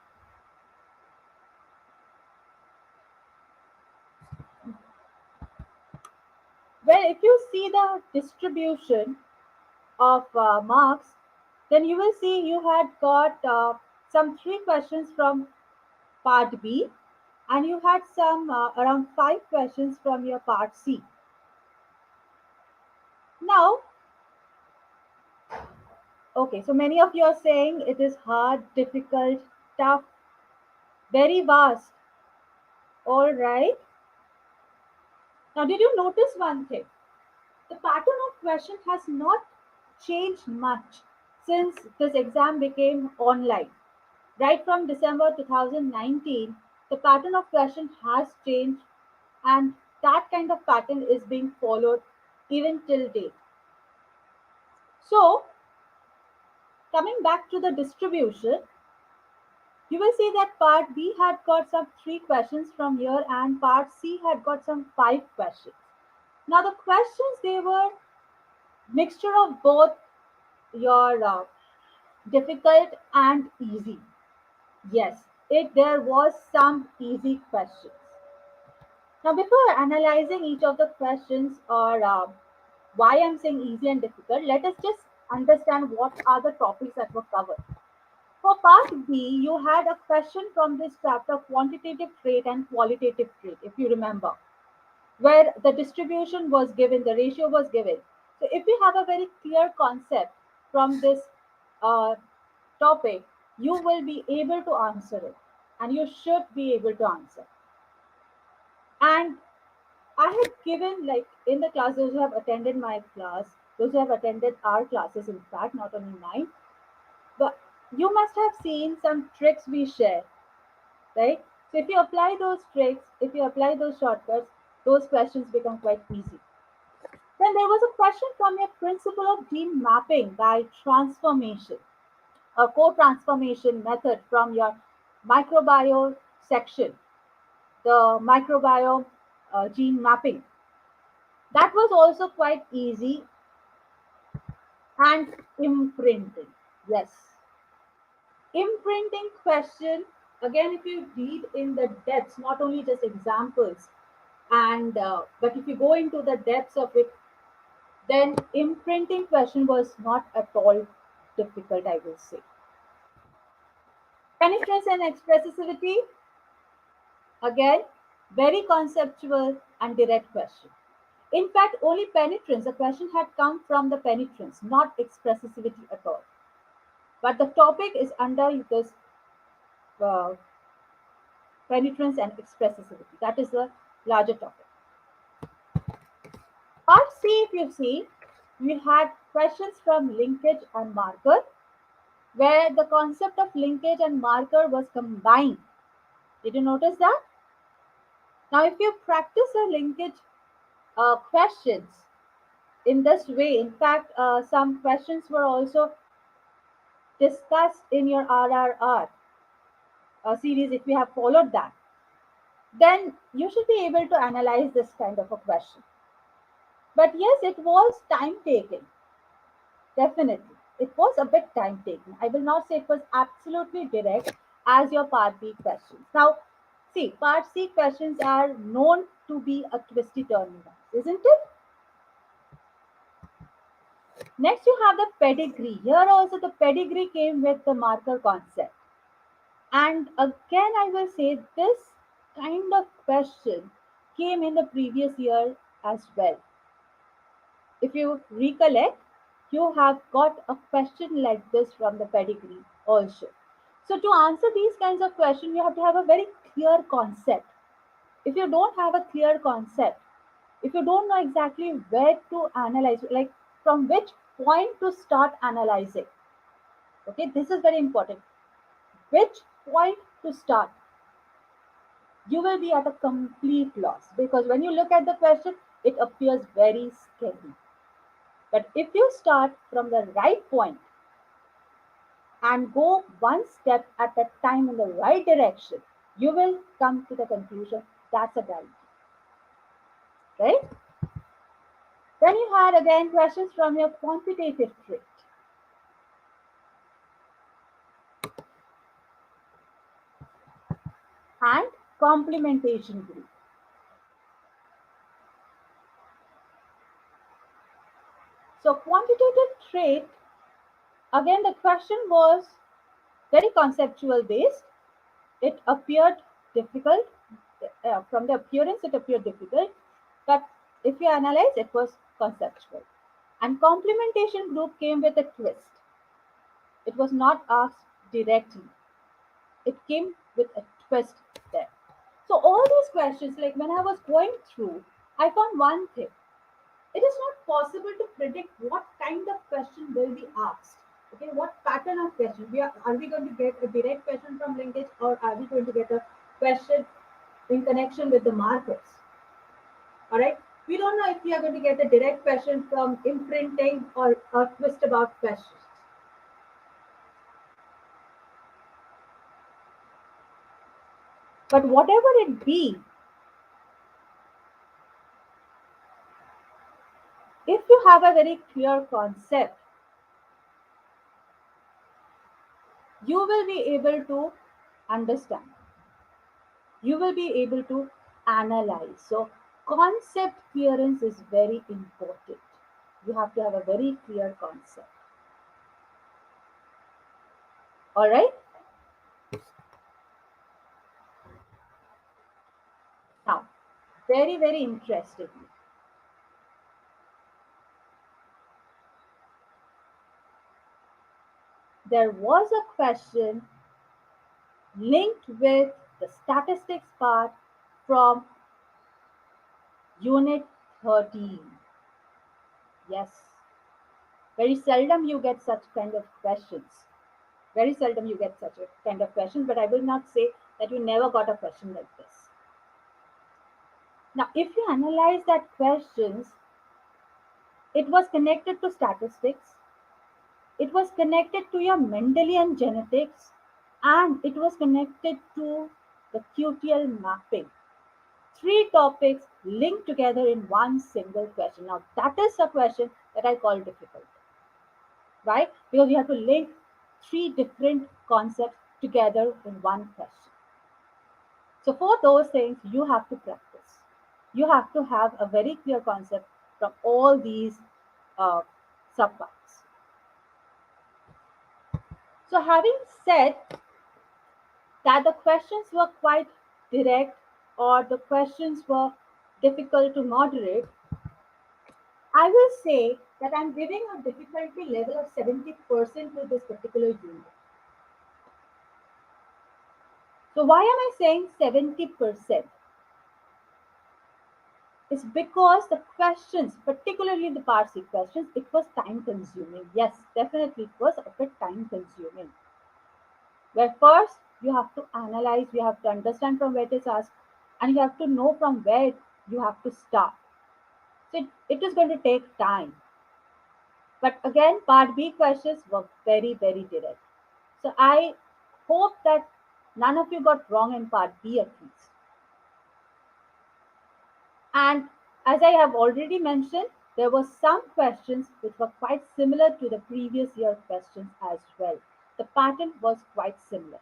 Well, if you see the distribution of marks, then you will see you had got some 3 questions from part B, and you had some around 5 questions from your part C. Now, okay, so many of you are saying it is hard, difficult, tough, very vast. All right. Now, did you notice one thing? The pattern of question has not changed much since this exam became online. Right from December 2019, the pattern of question has changed, and that kind of pattern is being followed even till date. So, coming back to the distribution, you will see that part B had got some 3 questions from here, and part C had got some 5 questions. Now, the questions, they were mixture of both your difficult and easy. Yes, there was some easy questions. Now, before analyzing each of the questions, or why I'm saying easy and difficult, let us just understand what are the topics that were covered. For part B, you had a question from this chapter, quantitative trait and qualitative trait, if you remember, where the distribution was given, the ratio was given. So, if you have a very clear concept from this uh, topic, you will be able to answer it, and you should be able to answer. And I had given, like in the class, those who have attended my class, those who have attended our classes, in fact, not only mine, but you must have seen some tricks we share, right? So if you apply those tricks, if you apply those shortcuts, those questions become quite easy. Then there was a question from your principle of gene mapping by transformation. a co-transformation method from your microbiome section, the microbiome gene mapping. That was also quite easy. And imprinting, yes. Imprinting question, again, if you read in the depths, not only just examples, and but if you go into the depths of it, then imprinting question was not at all difficult, I will say. Penetrance and expressivity, again, very conceptual and direct question. In fact, only penetrance, the question had come from the penetrance, not expressivity at all. But the topic is under this uh, penetrance and expressivity. That is the larger topic. Part C, if you see, we had questions from linkage and marker, where the concept of linkage and marker was combined. Did you notice that? Now, if you practice a linkage questions in this way, in fact, some questions were also discussed in your RRR series, if you have followed that, then you should be able to analyze this kind of a question. But yes, it was time taking. Definitely. It was a bit time taking. I will not say it was absolutely direct as your part B questions. Now, see, part C questions are known to be a twisty turny ones, isn't it? Next, you have the pedigree. Here also the pedigree came with the marker concept. And again, I will say this kind of question came in the previous year as well. If you recollect, you have got a question like this from the pedigree also. So to answer these kinds of questions, you have to have a very clear concept. If you don't have a clear concept, if you don't know exactly where to analyze, like from which point to start analyzing, okay, this is very important. Which point to start? You will be at a complete loss because when you look at the question, it appears very scary. But if you start from the right point and go one step at a time in the right direction, you will come to the conclusion that's a guarantee. Right? Then you had again questions from your quantitative trait. And complementation group. So quantitative trait, again the question was very conceptual based. It appeared difficult. From the appearance, it appeared difficult. But if you analyze, it was conceptual. And complementation group came with a twist. It was not asked directly. It came with a twist there. So all these questions, like when I was going through, I found one thing. It is not possible to predict what kind of question will be asked. Okay, what pattern of question? Are we going to get a direct question from linkage or are we going to get a question in connection with the markers? All right. We don't know if we are going to get a direct question from imprinting or a twist about questions. But whatever it be, if you have a very clear concept, you will be able to understand. You will be able to analyze. So, concept clearance is very important. You have to have a very clear concept. All right. Now, very, very interestingly, there was a question linked with the statistics part from unit 13. Yes, very seldom you get such kind of questions. Very seldom you get such a kind of questions, but I will not say that you never got a question like this. Now, if you analyze that questions, it was connected to statistics. it was connected to your Mendelian genetics, and it was connected to the QTL mapping. Three topics linked together in one single question. Now, that is a question that I call difficult, right? Because you have to link three different concepts together in one question. So, for those things, you have to practice. You have to have a very clear concept from all these uh, subparts. So, having said that the questions were quite direct or the questions were difficult to moderate, I will say that I'm giving a difficulty level of 70% to this particular unit. So, why am I saying 70%? It's because the questions, particularly the part C questions, it was time consuming. Yes, definitely it was a bit time consuming. Where first you have to analyze, you have to understand from where it is asked, and you have to know from where you have to start. So it is going to take time. But again, part B questions were very, very direct. So I hope that none of you got wrong in part B at least. And as I have already mentioned, there were some questions which were quite similar to the previous year questions as well. The pattern was quite similar.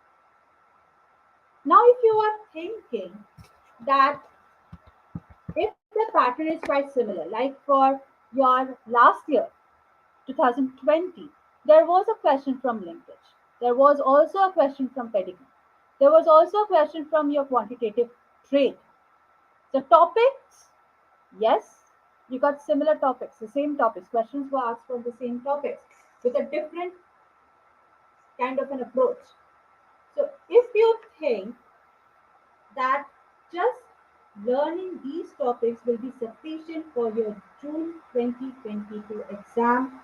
Now, if you are thinking that if the pattern is quite similar, like for your last year, 2020, there was a question from linkage. There was also a question from pedigree. There was also a question from your quantitative trait. The topics, yes, you got similar topics, the same topics. Questions were asked from the same topics with a different kind of an approach. So if you think that just learning these topics will be sufficient for your June 2022 exam,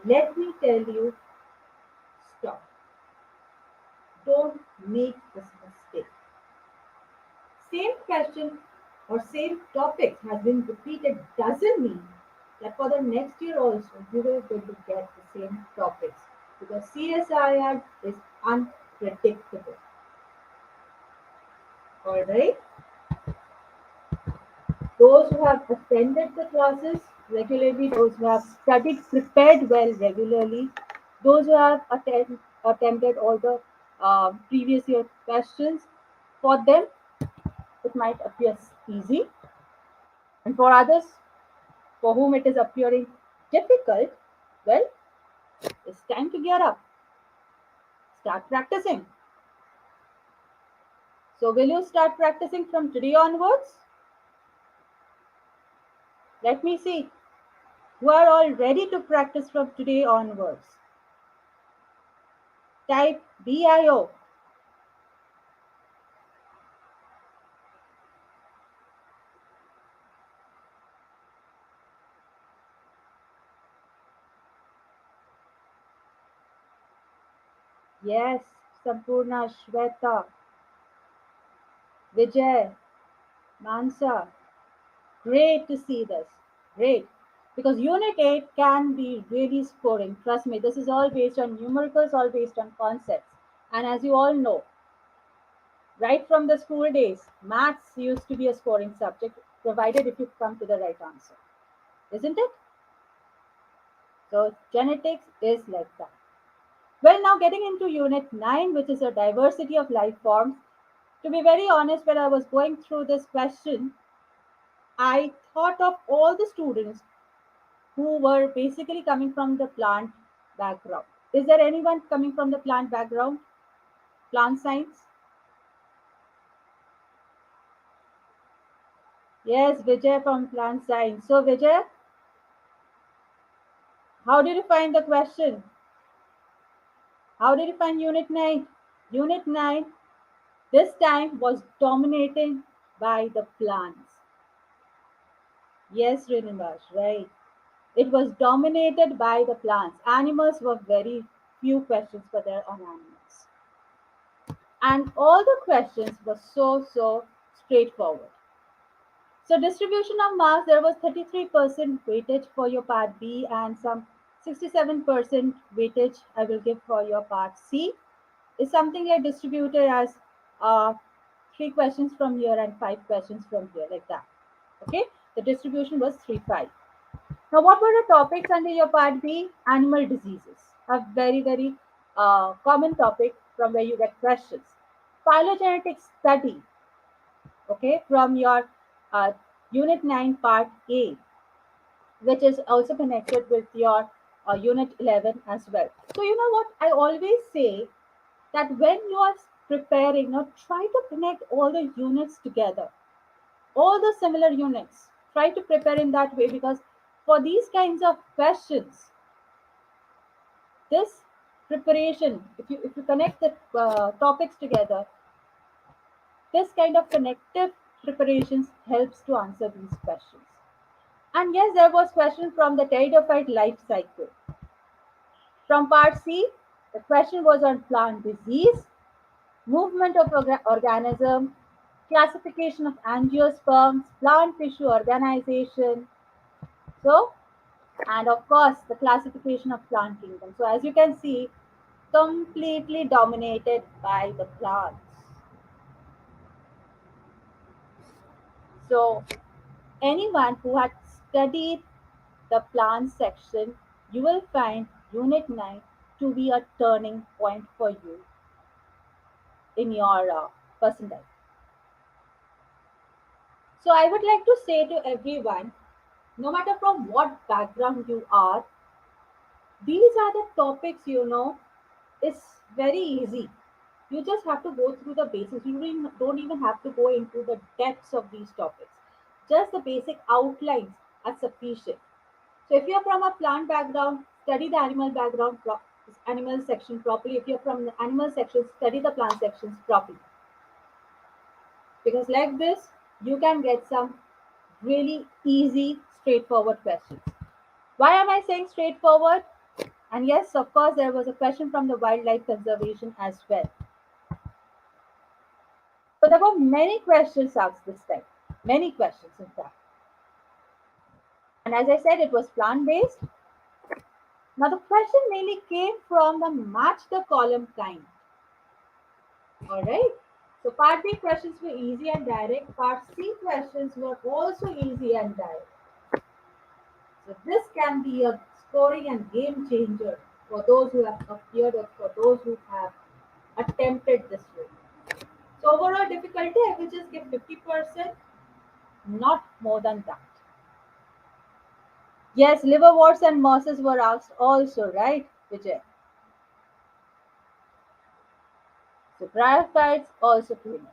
let me tell you, stop. Don't make this mistake. Same question or same topics has been repeated doesn't mean that for the next year also you will going to get the same topics, because CSIR is unpredictable. All right. Those who have attended the classes regularly, those who have studied, prepared well regularly, those who have attempted all the previous year questions, for them it might appear easy, and for others for whom it is appearing difficult, well, it's time to gear up. Start practicing. So, will you start practicing from today onwards? Let me see who are all ready to practice from today onwards. Type BIO. Yes, Sampurna, Shweta, Vijay, Mansa. Great to see this. Great. Because Unit 8 can be really scoring. Trust me, this is all based on numericals, all based on concepts. And as you all know, right from the school days, maths used to be a scoring subject, provided if you come to the right answer. Isn't it? So genetics is like that. Well, now getting into Unit 9, which is a diversity of life forms. To be very honest, when I was going through this question, I thought of all the students who were basically coming from the plant background. Is there anyone coming from the plant background? Plant science? Yes, Vijay from plant science. So, Vijay, how did you find the question? How did you find Unit 9? Unit 9 this time was dominated by the plants. Yes, Rinivash, right. It was dominated by the plants. Animals were very few questions were there on animals. And all the questions were so straightforward. So distribution of mass, there was 33% weightage for your part B and some 67% weightage I will give for your part C is something like distributed as uh, 3 questions from here and 5 questions from here, like that. Okay, the distribution was 3-5. Now, what were the topics under your part B? Animal diseases, a very common topic from where you get questions. Phylogenetic study, okay, from your uh, Unit 9 Part A, which is also connected with your Unit 11 as well. So, you know what? I always say that when you are preparing, now try to connect all the units together, all the similar units. Try to prepare in that way, because for these kinds of questions, this preparation, if you connect the topics together, this kind of connective preparations helps to answer these questions. And yes, there was question from the pteridophyte life cycle. From part C, the question was on plant disease, movement of organism, classification of angiosperms, plant tissue organization. So, and of course, the classification of plant kingdom. So, as you can see, completely dominated by the plants. So, anyone who had studied the plant section, you will find Unit 9 to be a turning point for you in your personal life. So, I would like to say to everyone, no matter from what background you are, these are the topics, it's very easy. You just have to go through the basics. You don't even have to go into the depths of these topics. Just the basic outlines are sufficient. So if you're from a plant background, study the animal background, animal section properly. If you're from the animal section, study the plant sections properly. Because like this, you can get some really easy, straightforward questions. Why am I saying straightforward? And yes, of course, there was a question from the wildlife conservation as well. So there were many questions asked this time. Many questions, in fact. And as I said, it was plant based. Now, the question mainly came from the match the column kind. All right. So, part B questions were easy and direct. Part C questions were also easy and direct. So, this can be a scoring and game changer for those who have appeared or for those who have attempted this way. So, overall difficulty, I will just give 50%, not more than that. Yes, liverworts and mosses were asked also, right, Vijay? So bryophytes also came in.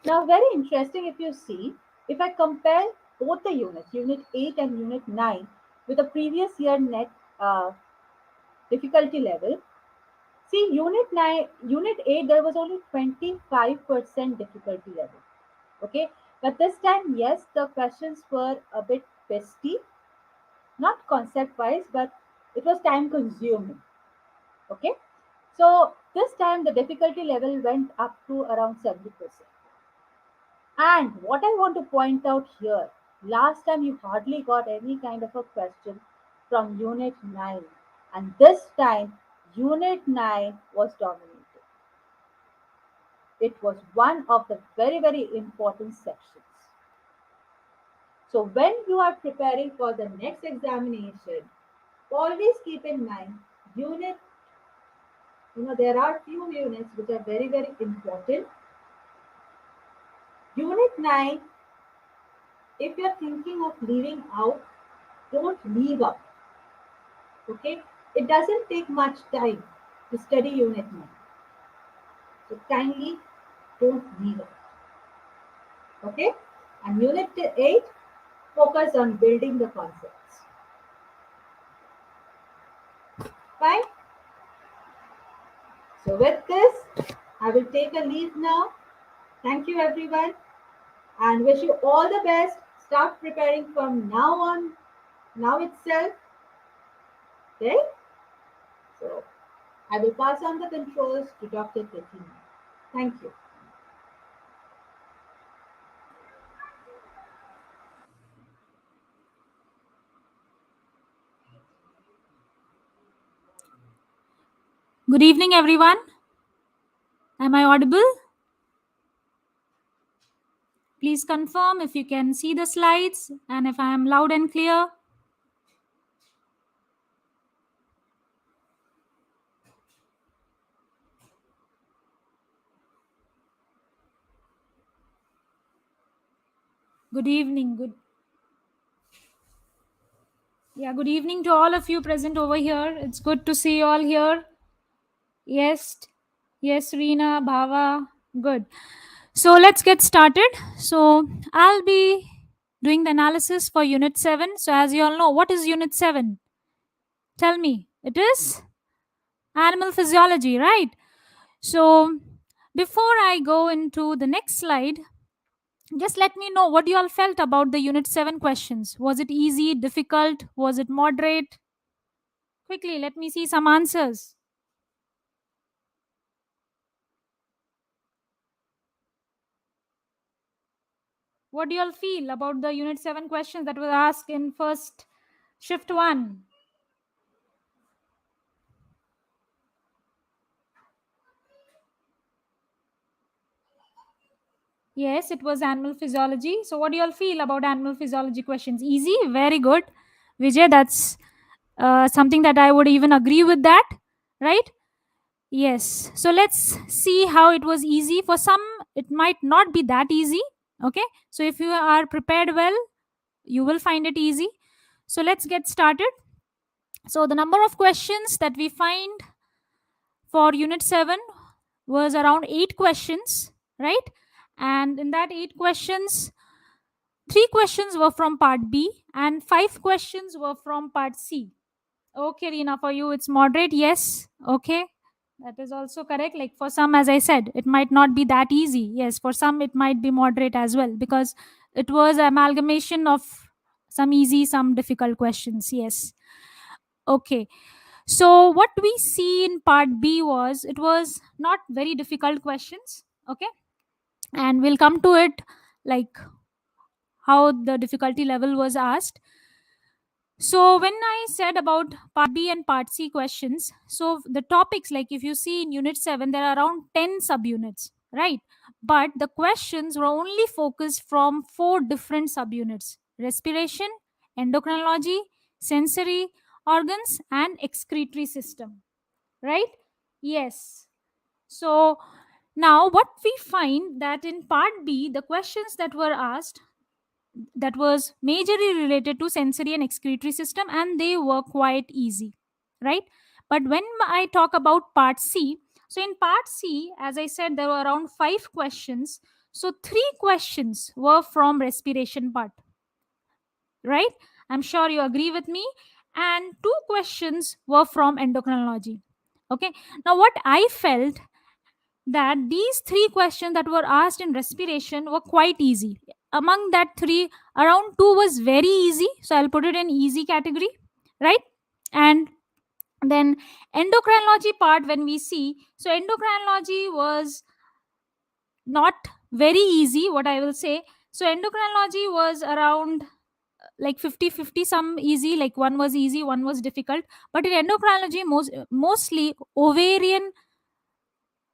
Now, very interesting if you see, if I compare both the units, Unit 8 and Unit 9, with the previous year net difficulty level, see Unit 9, Unit 8, there was only 25% difficulty level. Okay, but this time, yes, the questions were a bit pesty, not concept wise, but it was time consuming. Okay, so this time the difficulty level went up to around 70%. And what I want to point out here, last time you hardly got any kind of a question from Unit 9, and this time Unit 9 was dominated. It was one of the very important sections. So when you are preparing for the next examination, always keep in mind unit, there are few units which are very important. Unit 9, if you're thinking of leaving out, don't leave out. Okay? It doesn't take much time to study Unit 9. So kindly don't leave out. Okay? And Unit 8, focus on building the concepts. Fine? So with this, I will take a leave now. Thank you everyone and wish you all the best. Start preparing from now on, now itself. Okay? So I will pass on the controls to Dr. Titina. Thank you. Good evening, everyone. Am I audible? Please confirm if you can see the slides and if I am loud and clear. Good evening. Good evening to all of you present over here. It's good to see you all here. Yes, Reena, Bhava, good. So let's get started. So I'll be doing the analysis for Unit 7. So as you all know, what is Unit 7? Tell me. It is animal physiology, right? So before I go into the next slide, just let me know what you all felt about the Unit 7 questions. Was it easy, difficult? Was it moderate? Quickly, let me see some answers. What do you all feel about the Unit 7 questions that were asked in first shift 1? Yes, it was animal physiology. So what do you all feel about animal physiology questions? Easy? Very good. Vijay, that's something that I would even agree with that, right? Yes. So let's see how it was easy. For some, it might not be that easy. Okay. So if you are prepared well, you will find it easy. So let's get started. So the number of questions that we find for Unit 7 was around 8 questions, right? And in that 8 questions, 3 questions were from part B and 5 questions were from part C. Okay, Reena, for you it's moderate. Yes. Okay. That is also correct. Like for some, as I said, it might not be that easy. Yes, for some it might be moderate as well because it was amalgamation of some easy, some difficult questions. Yes. Okay. So what we see in part B was it was not very difficult questions. Okay. And we'll come to it like how the difficulty level was asked. So when I said about part B and part C questions, so the topics, like if you see in Unit 7, there are around 10 subunits, right? But the questions were only focused from 4 different subunits: respiration, endocrinology, sensory organs, and excretory system, right? Yes. So now what we find that in part B, the questions that were asked, that was majorly related to sensory and excretory system, and they were quite easy, right? But when I talk about part C, so in part C, as I said, there were around 5 questions. So 3 questions were from respiration part, right? I'm sure you agree with me. And 2 questions were from endocrinology. Okay. Now what I felt that these 3 questions that were asked in respiration were quite easy. Among that 3, around 2 was very easy. So I'll put it in easy category, right? And then endocrinology part, when we see, so endocrinology was not very easy, what I will say. So endocrinology was around like 50-50, some easy, like one was easy, one was difficult. But in endocrinology, mostly ovarian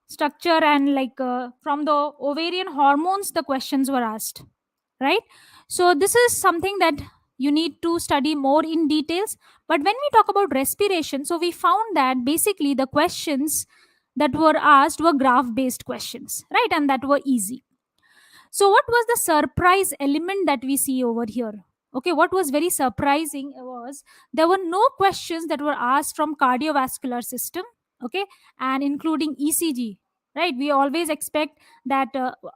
structure and like from the ovarian hormones the questions were asked, right? So this is something that you need to study more in details. But when we talk about respiration, so we found that basically the questions that were asked were graph based questions, right? And that were easy. So what was the surprise element that we see over here? Okay, what was very surprising was there were no questions that were asked from cardiovascular system, okay, and including ECG, right? We always expect that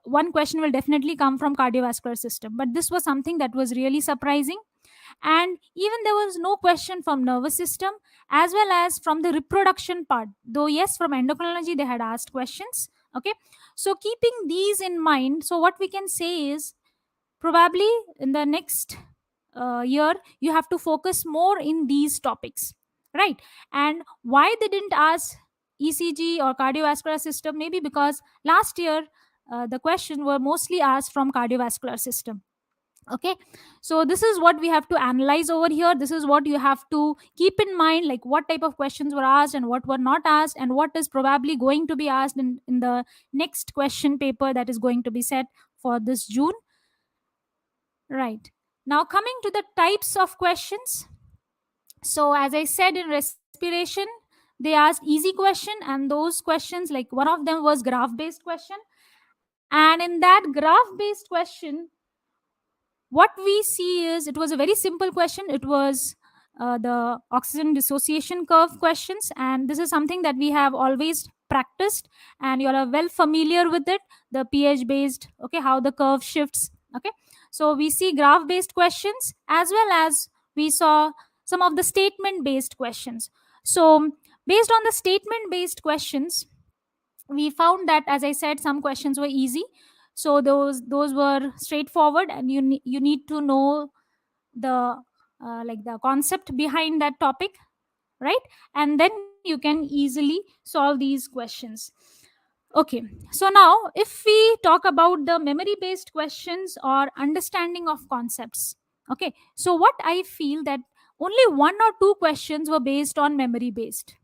one question will definitely come from cardiovascular system, but this was something that was really surprising. And even there was no question from nervous system as well as from the reproduction part, though yes, from endocrinology they had asked questions. Okay, so keeping these in mind, so what we can say is probably in the next year you have to focus more in these topics, right? And why they didn't ask ECG or cardiovascular system? Maybe because last year the question were mostly asked from cardiovascular system. Okay, so this is what we have to analyze over here. This is what you have to keep in mind, like what type of questions were asked and what were not asked, and what is probably going to be asked in the next question paper that is going to be set for this June. Right, now coming to the types of questions. So as I said, in respiration they asked easy question, and those questions, like one of them was graph based question, and in that graph based question what we see is it was a very simple question. It was the oxygen dissociation curve questions, and this is something that we have always practiced and you are well familiar with it, the pH based, okay, how the curve shifts. Okay, so we see graph based questions as well as we saw some of the statement based questions. So based on the statement based questions, we found that, as I said, some questions were easy. So those were straightforward, and you need to know the like the concept behind that topic, right? And then you can easily solve these questions. Okay, so now if we talk about the memory based questions or understanding of concepts, okay, so what I feel that only one or two questions were based on memory based,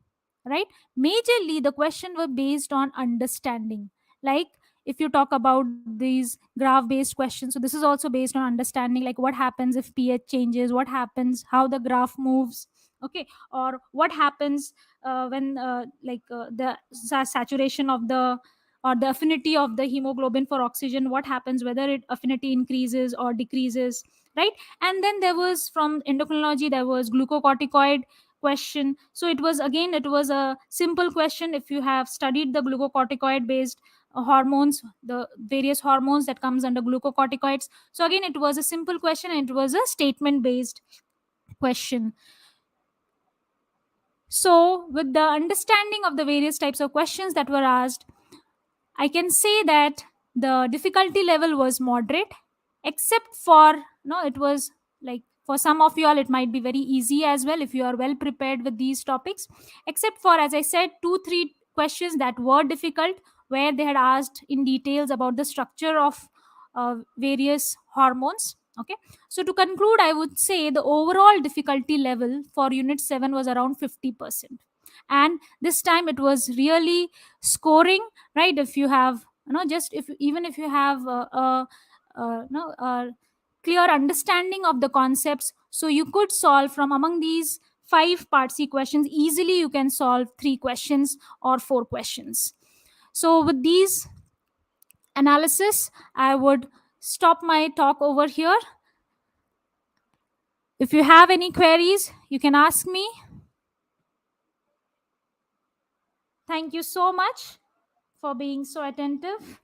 right? Majorly the question were based on understanding. Like if you talk about these graph based questions, so this is also based on understanding, like what happens if pH changes, what happens, how the graph moves, okay, or what happens when the saturation of the or the affinity of the hemoglobin for oxygen, what happens, whether it affinity increases or decreases, right? And then there was, from endocrinology, there was glucocorticoid question. So it was, again, it was a simple question. If you have studied the glucocorticoid based hormones, the various hormones that comes under glucocorticoids, so again it was a simple question and it was a statement based question. So with the understanding of the various types of questions that were asked, I can say that the difficulty level was moderate, except for, no, it was like for some of you all, it might be very easy as well if you are well prepared with these topics, except for, as I said, 2-3 questions that were difficult, where they had asked in details about the structure of various hormones. Okay, so to conclude, I would say the overall difficulty level for Unit 7 was around 50%. And this time it was really scoring, right? If you have, just if even if you have a clear understanding of the concepts, so you could solve from among these 5 part C questions easily, you can solve 3 questions or 4 questions. So with these analysis, I would stop my talk over here. If you have any queries, you can ask me. Thank you so much for being so attentive.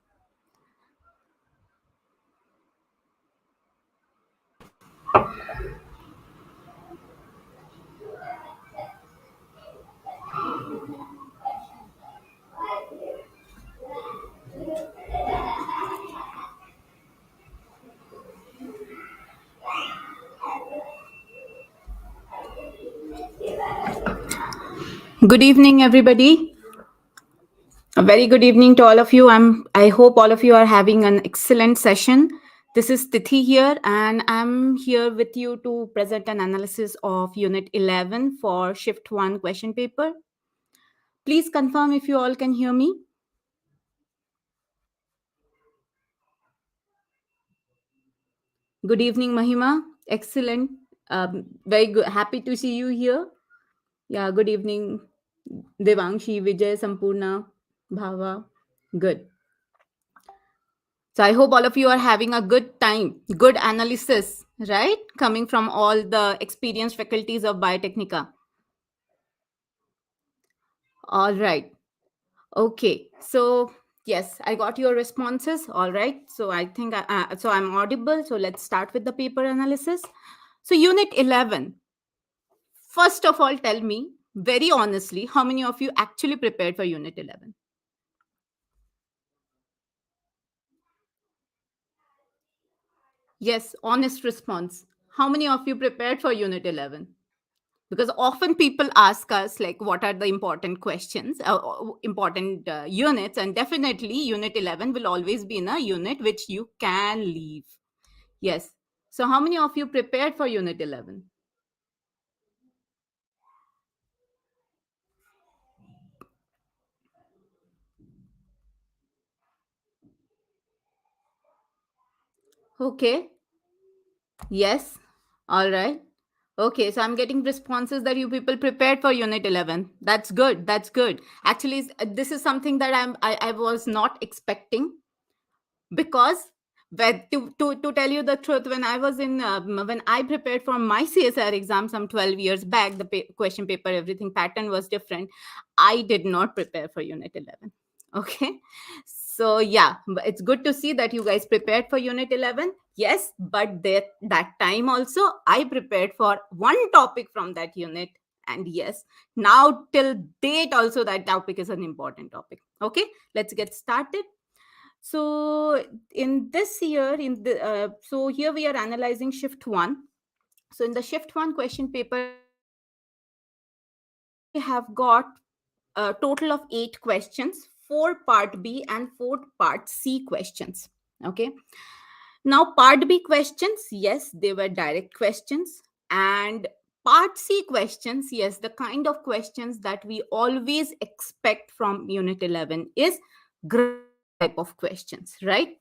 Good evening, everybody. A very good evening to all of you. I hope all of you are having an excellent session. This is Tithi here, and I'm here with you to present an analysis of Unit 11 for Shift 1 question paper. Please confirm if you all can hear me. Good evening, Mahima. Excellent. Very good. Happy to see you here. Yeah, good evening, Devangshi, Vijay, Sampurna, Bhava. Good. So I hope all of you are having a good time, good analysis, right? Coming from all the experienced faculties of Biotechnica. All right. Okay. So yes, I got your responses. All right. So I think so I'm audible. So let's start with the paper analysis. So Unit 11. First of all, tell me very honestly, how many of you actually prepared for Unit 11? Yes, honest response. How many of you prepared for Unit 11? Because often people ask us like what are the important questions, important units, and definitely Unit 11 will always be in a unit which you can leave. Yes, So how many of you prepared for Unit 11? Okay. Yes. All right. Okay, so I'm getting responses that you people prepared for Unit 11. That's good. That's good. Actually, this is something that I was not expecting, because to tell you the truth, when I was in when I prepared for my CSIR exam some 12 years back, the question paper, everything pattern was different. I did not prepare for Unit 11. Okay, so yeah, but it's good to see that you guys prepared for Unit 11. Yes, but that time also I prepared for one topic from that unit, and yes, now till date also that topic is an important topic. Okay, let's get started. So in this year, so here we are analyzing shift one. So in the shift one question paper, we have got a total of 8 questions, 4 part B and 4 part C questions. Okay. Now part B questions, yes, they were direct questions, and part C questions, yes, the kind of questions that we always expect from Unit 11 is graph type of questions, right?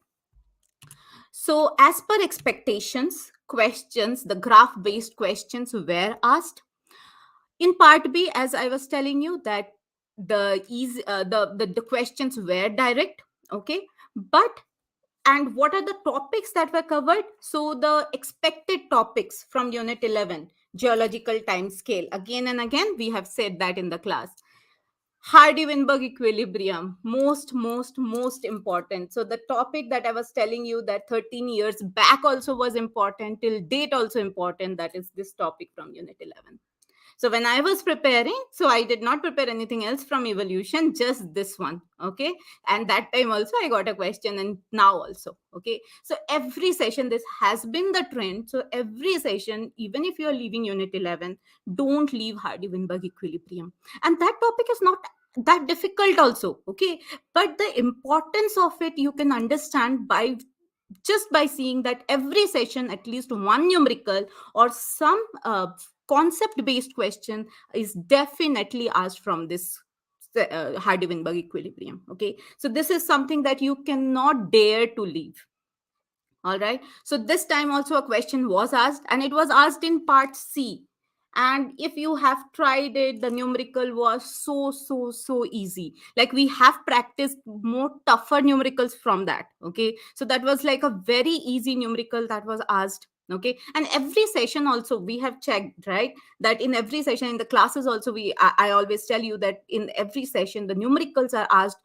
So, as per expectations, questions, the graph based questions were asked. In part B, as I was telling you, that the questions were direct, okay? But and what are the topics that were covered? So, the expected topics from Unit 11, geological time scale. Again and again, we have said that in the class. Hardy-Weinberg equilibrium, most important. So the topic that I was telling you that 13 years back also was important, till date also important, that is this topic from Unit 11. So when I was preparing, so I did not prepare anything else from evolution, just this one. Okay. And that time also I got a question, and now also. Okay. So every session, this has been the trend. So every session, even if you're leaving Unit 11, don't leave Hardy-Weinberg equilibrium. And that topic is not that difficult also. Okay. But the importance of it, you can understand by just by seeing that every session at least one numerical or some concept based question is definitely asked from this Hardy-Weinberg equilibrium. Okay, so this is something that you cannot dare to leave. All right, so this time also a question was asked, and it was asked in part C. And if you have tried it, the numerical was so easy. Like, we have practiced more tougher numericals from that. Okay, so that was like a very easy numerical that was asked. Okay, and every session also we have checked, right, that in every session in the classes also, I always tell you that in every session the numericals are asked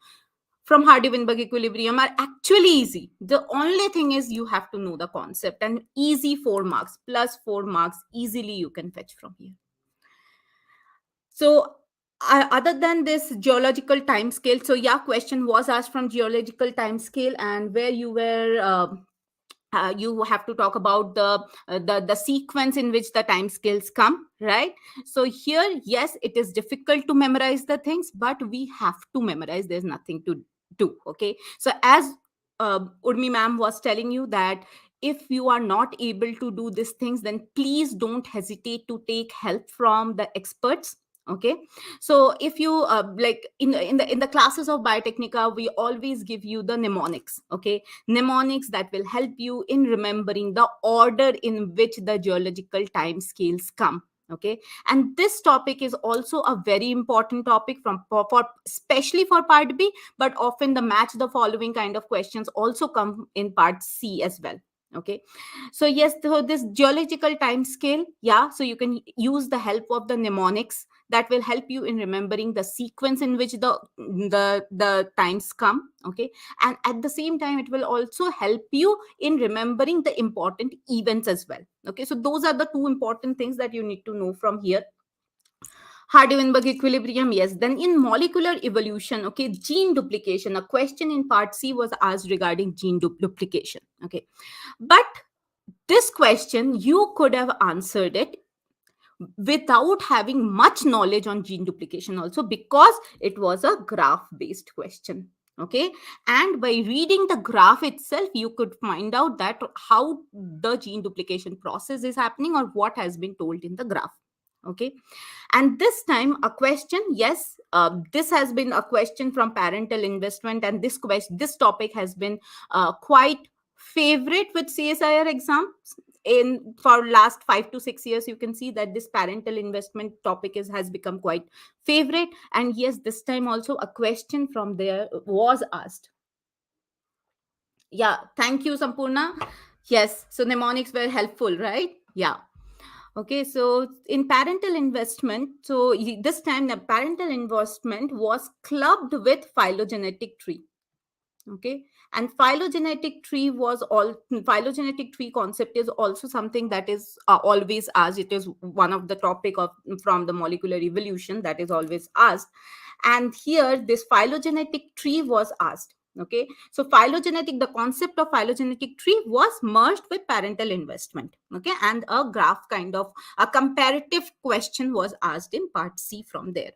from Hardy-Weinberg equilibrium are actually easy. The only thing is you have to know the concept, and easy 4 marks plus 4 marks easily you can fetch from here. So other than this geological time scale, so yeah, question was asked from geological time scale, and where you were you have to talk about the sequence in which the time scales come, right? So here, yes, it is difficult to memorize the things, but we have to memorize. There's nothing to do. Okay, so as Urmi ma'am was telling you, that if you are not able to do these things, then please don't hesitate to take help from the experts. Okay, so if you like in the classes of Biotechnica, we always give you the mnemonics. Okay, mnemonics that will help you in remembering the order in which the geological time scales come. Okay, and this topic is also a very important topic for especially for part B, but often the match the following kind of questions also come in part C as well. Okay, so yes, so this geological time scale, yeah, so you can use the help of the mnemonics that will help you in remembering the sequence in which the times come. Okay, and at the same time it will also help you in remembering the important events as well. Okay, so those are the two important things that you need to know from here. Hardy-Weinberg equilibrium, yes. Then in molecular evolution, okay, gene duplication, a question in part C was asked regarding gene duplication. Okay, but this question you could have answered it without having much knowledge on gene duplication also, because it was a graph based question. Okay, and by reading the graph itself, you could find out that how the gene duplication process is happening or what has been told in the graph. Okay, and this time a question, yes, this has been a question from parental investment, and this topic has been quite favorite with CSIR exams in for last 5 to 6 years. You can see that this parental investment topic has become quite favorite. And yes, this time also a question from there was asked. Yeah, thank you, Sampurna. Yes, so mnemonics were helpful, right? Yeah. Okay, so in parental investment, so this time the parental investment was clubbed with phylogenetic tree. Okay, and phylogenetic tree concept is also something that is always asked. It is one of the topic of from the molecular evolution that is always asked, and here this phylogenetic tree was asked. Okay, so the concept of phylogenetic tree was merged with parental investment. Okay, and a graph kind of a comparative question was asked in part C from there.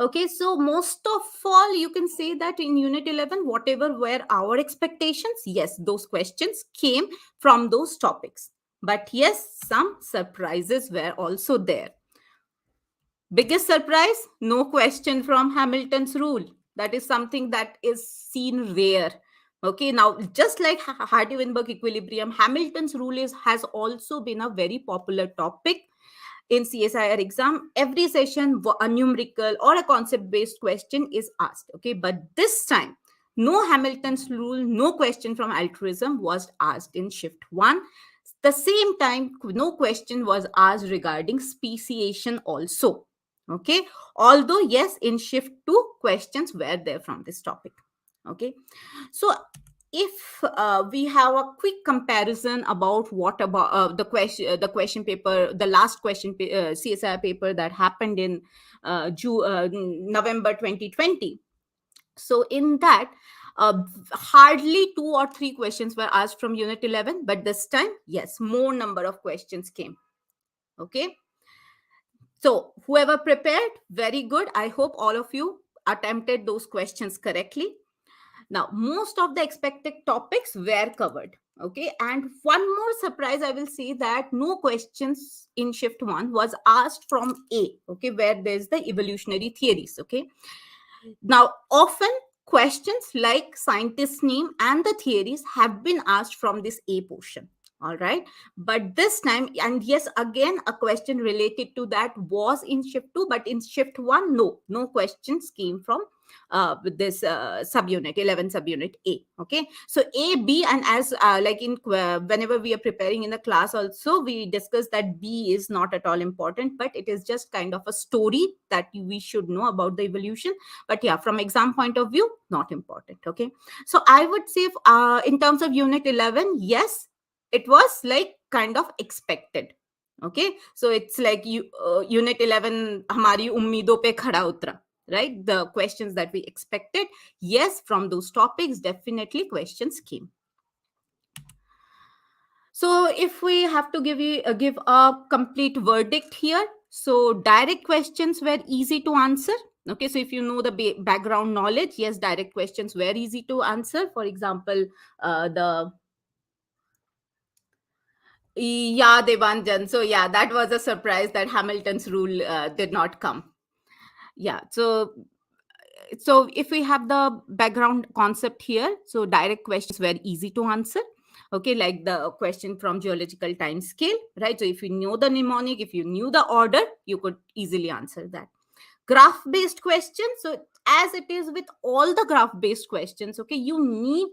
Okay, so most of all, you can say that in Unit 11, whatever were our expectations, yes, those questions came from those topics. But yes, some surprises were also there. Biggest surprise, no question from Hamilton's rule. That is something that is seen rare. Okay, now just like Hardy-Weinberg equilibrium, Hamilton's rule has also been a very popular topic in CSIR exam. Every session a numerical or a concept based question is asked. Okay, but this time no Hamilton's rule, no question from altruism was asked in shift 1. The same time no question was asked regarding speciation also. Okay, although yes, in shift 2 questions were there from this topic. Okay, so if we have a quick comparison about what about the question paper, the last question CSIR paper that happened in November 2020. So in that, hardly 2 or 3 questions were asked from Unit 11, but this time, yes, more number of questions came. Okay, so whoever prepared, very good. I hope all of you attempted those questions correctly. Now, most of the expected topics were covered. Okay, and one more surprise, I will say that no questions in shift 1 was asked from A. Okay, where there's the evolutionary theories. Okay, now often questions like scientist name and the theories have been asked from this A portion. All right, but this time, and yes, again a question related to that was in shift 2, but in shift 1 no questions came from with this subunit 11 subunit A. Okay, so A, B, and as like in whenever we are preparing in the class also, we discuss that B is not at all important, but it is just kind of a story that we should know about the evolution. But yeah, from exam point of view, not important. Okay, so I would say in terms of Unit 11, yes, it was like kind of expected. Okay, so it's like Unit 11 hamari ummeedon pe khada utra, right? The questions that we expected, yes, from those topics, definitely questions came. So if we have to give a complete verdict here, so direct questions were easy to answer. Okay, so if you know the background knowledge, yes, direct questions were easy to answer. For example, yeah, Devanjan. So yeah, that was a surprise that Hamilton's rule did not come. Yeah, so if we have the background concept here, so direct questions were easy to answer. Okay, like the question from geological time scale, right? So if you knew the mnemonic, if you knew the order, you could easily answer that. Graph based questions, so as it is with all the graph based questions, okay, you need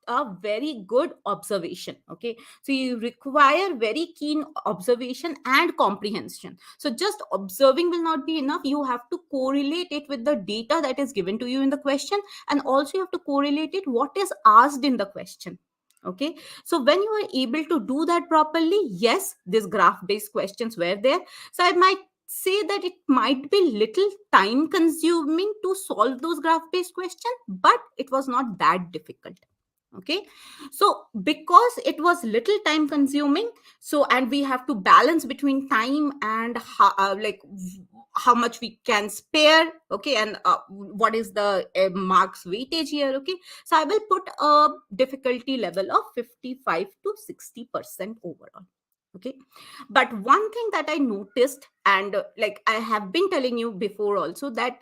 a very good observation. Okay, so you require very keen observation and comprehension. So just observing will not be enough. You have to correlate it with the data that is given to you in the question, and also you have to correlate it what is asked in the question. Okay, so when you are able to do that properly, yes, these graph based questions were there. So I might say that it might be little time consuming to solve those graph based questions, but it was not that difficult. Okay, so because it was little time consuming, so and we have to balance between time and how much we can spare, okay, and what is the marks weightage here, okay. So I will put a difficulty level of 55 to 60% overall, okay. But one thing that I noticed, and like I have been telling you before also, that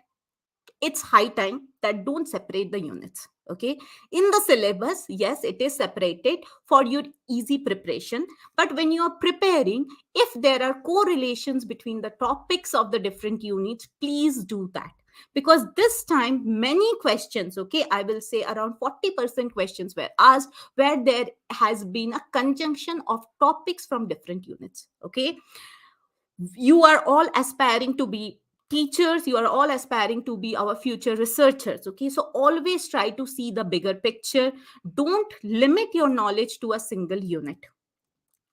it's high time that don't separate the units, okay. In the syllabus, yes, it is separated for your easy preparation, but when you are preparing, if there are correlations between the topics of the different units, please do that, because this time many questions, okay, I will say around 40% questions were asked where there has been a conjunction of topics from different units, okay. You are all aspiring to be teachers, you are all aspiring to be our future researchers, okay. So always try to see the bigger picture, don't limit your knowledge to a single unit,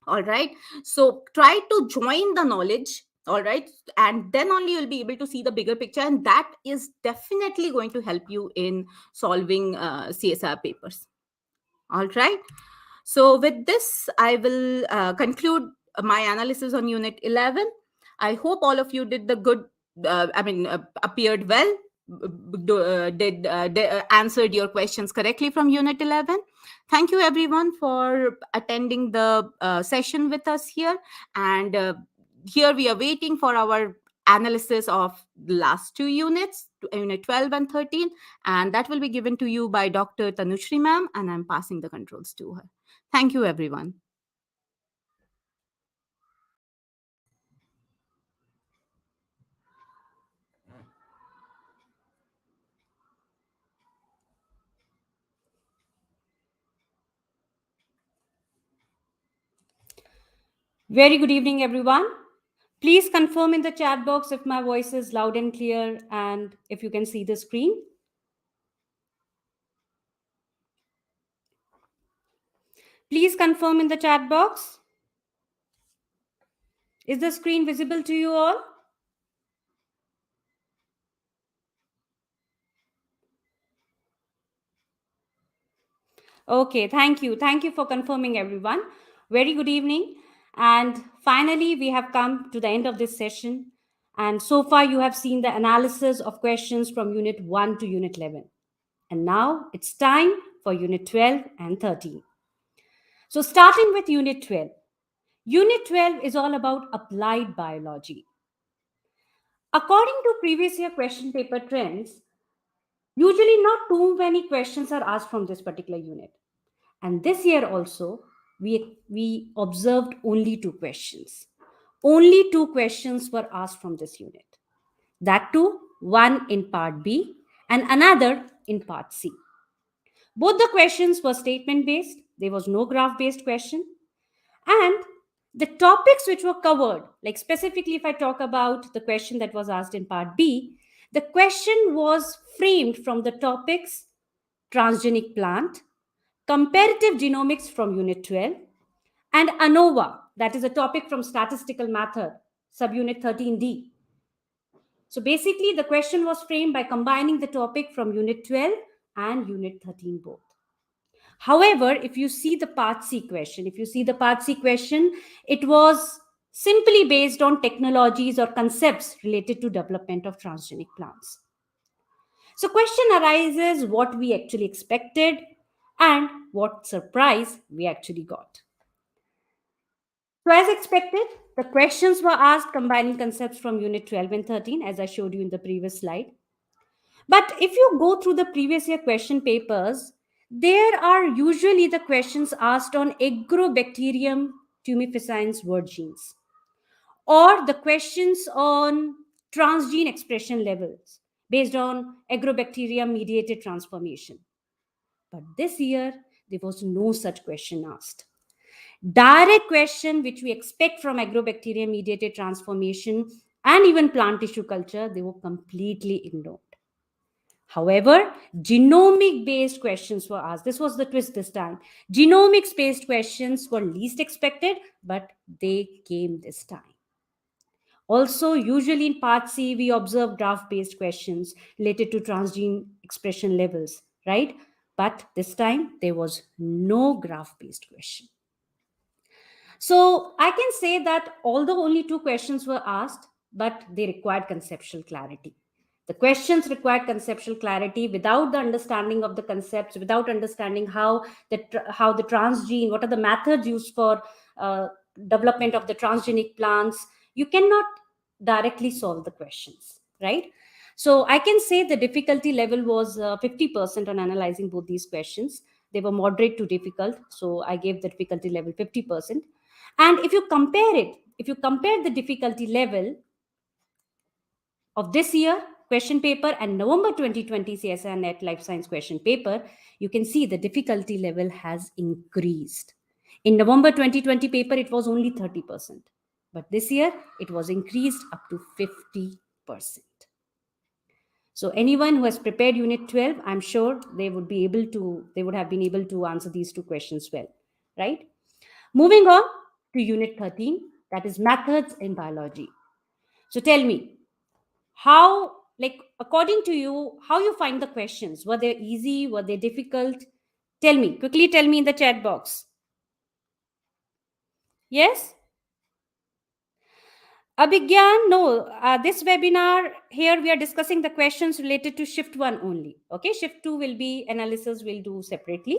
all right. So try to join the knowledge, all right, and then only you'll be able to see the bigger picture, and that is definitely going to help you in solving CSIR papers, all right. So with this, I will conclude my analysis on Unit 11. I hope all of you did the good, appeared well, answered your questions correctly from Unit 11. Thank you everyone for attending the session with us here. And here we are waiting for our analysis of the last two units, Unit 12 and 13. And that will be given to you by Dr. Tanushri ma'am, and I'm passing the controls to her. Thank you, everyone. Very good evening, everyone. Please confirm in the chat box if my voice is loud and clear and if you can see the screen. Please confirm in the chat box. Is the screen visible to you all? Okay, thank you. Thank you for confirming, everyone. Very good evening. And finally, we have come to the end of this session. And so far, you have seen the analysis of questions from Unit 1 to Unit 11. And now it's time for Unit 12 and 13. So starting with Unit 12. Unit 12 is all about applied biology. According to previous year question paper trends, usually not too many questions are asked from this particular unit. And this year also, we observed only two questions. Only two questions were asked from this unit. That too, one in part B and another in part C. Both the questions were statement based. There was no graph based question. And the topics which were covered, like specifically if I talk about the question that was asked in part B, the question was framed from the topics transgenic plant, comparative genomics from Unit 12, and ANOVA, that is a topic from statistical method, subunit 13D. So basically, the question was framed by combining the topic from Unit 12 and Unit 13 both. However, if you see the part C question, it was simply based on technologies or concepts related to development of transgenic plants. So question arises what we actually expected and what surprise we actually got. So as expected, the questions were asked combining concepts from Unit 12 and 13, as I showed you in the previous slide. But if you go through the previous year question papers, there are usually the questions asked on Agrobacterium tumefaciens word genes, or the questions on transgene expression levels based on Agrobacterium mediated transformation. But this year, there was no such question asked. Direct question which we expect from Agrobacterium mediated transformation and even plant tissue culture, they were completely ignored. However, genomic-based questions were asked. This was the twist this time. Genomics-based questions were least expected, but they came this time. Also, usually in part C, we observe graph-based questions related to transgene expression levels, right? But this time, there was no graph-based question. So I can say that although only two questions were asked, but they required conceptual clarity. The questions required conceptual clarity. Without the understanding of the concepts, without understanding how the transgene, what are the methods used for development of the transgenic plants, you cannot directly solve the questions, right? So I can say the difficulty level was 50% on analyzing both these questions. They were moderate to difficult, so I gave the difficulty level 50%. And if you compare the difficulty level of this year question paper and November 2020 CSIR Net Life Science question paper, you can see the difficulty level has increased. In November 2020 paper, it was only 30%, but this year it was increased up to 50%. So anyone who has prepared Unit 12, I'm sure they would have been able to answer these two questions well, right? Moving on to Unit 13, that is methods in biology. So tell me, how, like, according to you, how you find the questions? Were they easy? Were they difficult? Quickly tell me in the chat box. Yes? Abhigyan, no, this webinar here we are discussing the questions related to shift 1 only. Okay, shift 2 will be analysis, we'll do separately.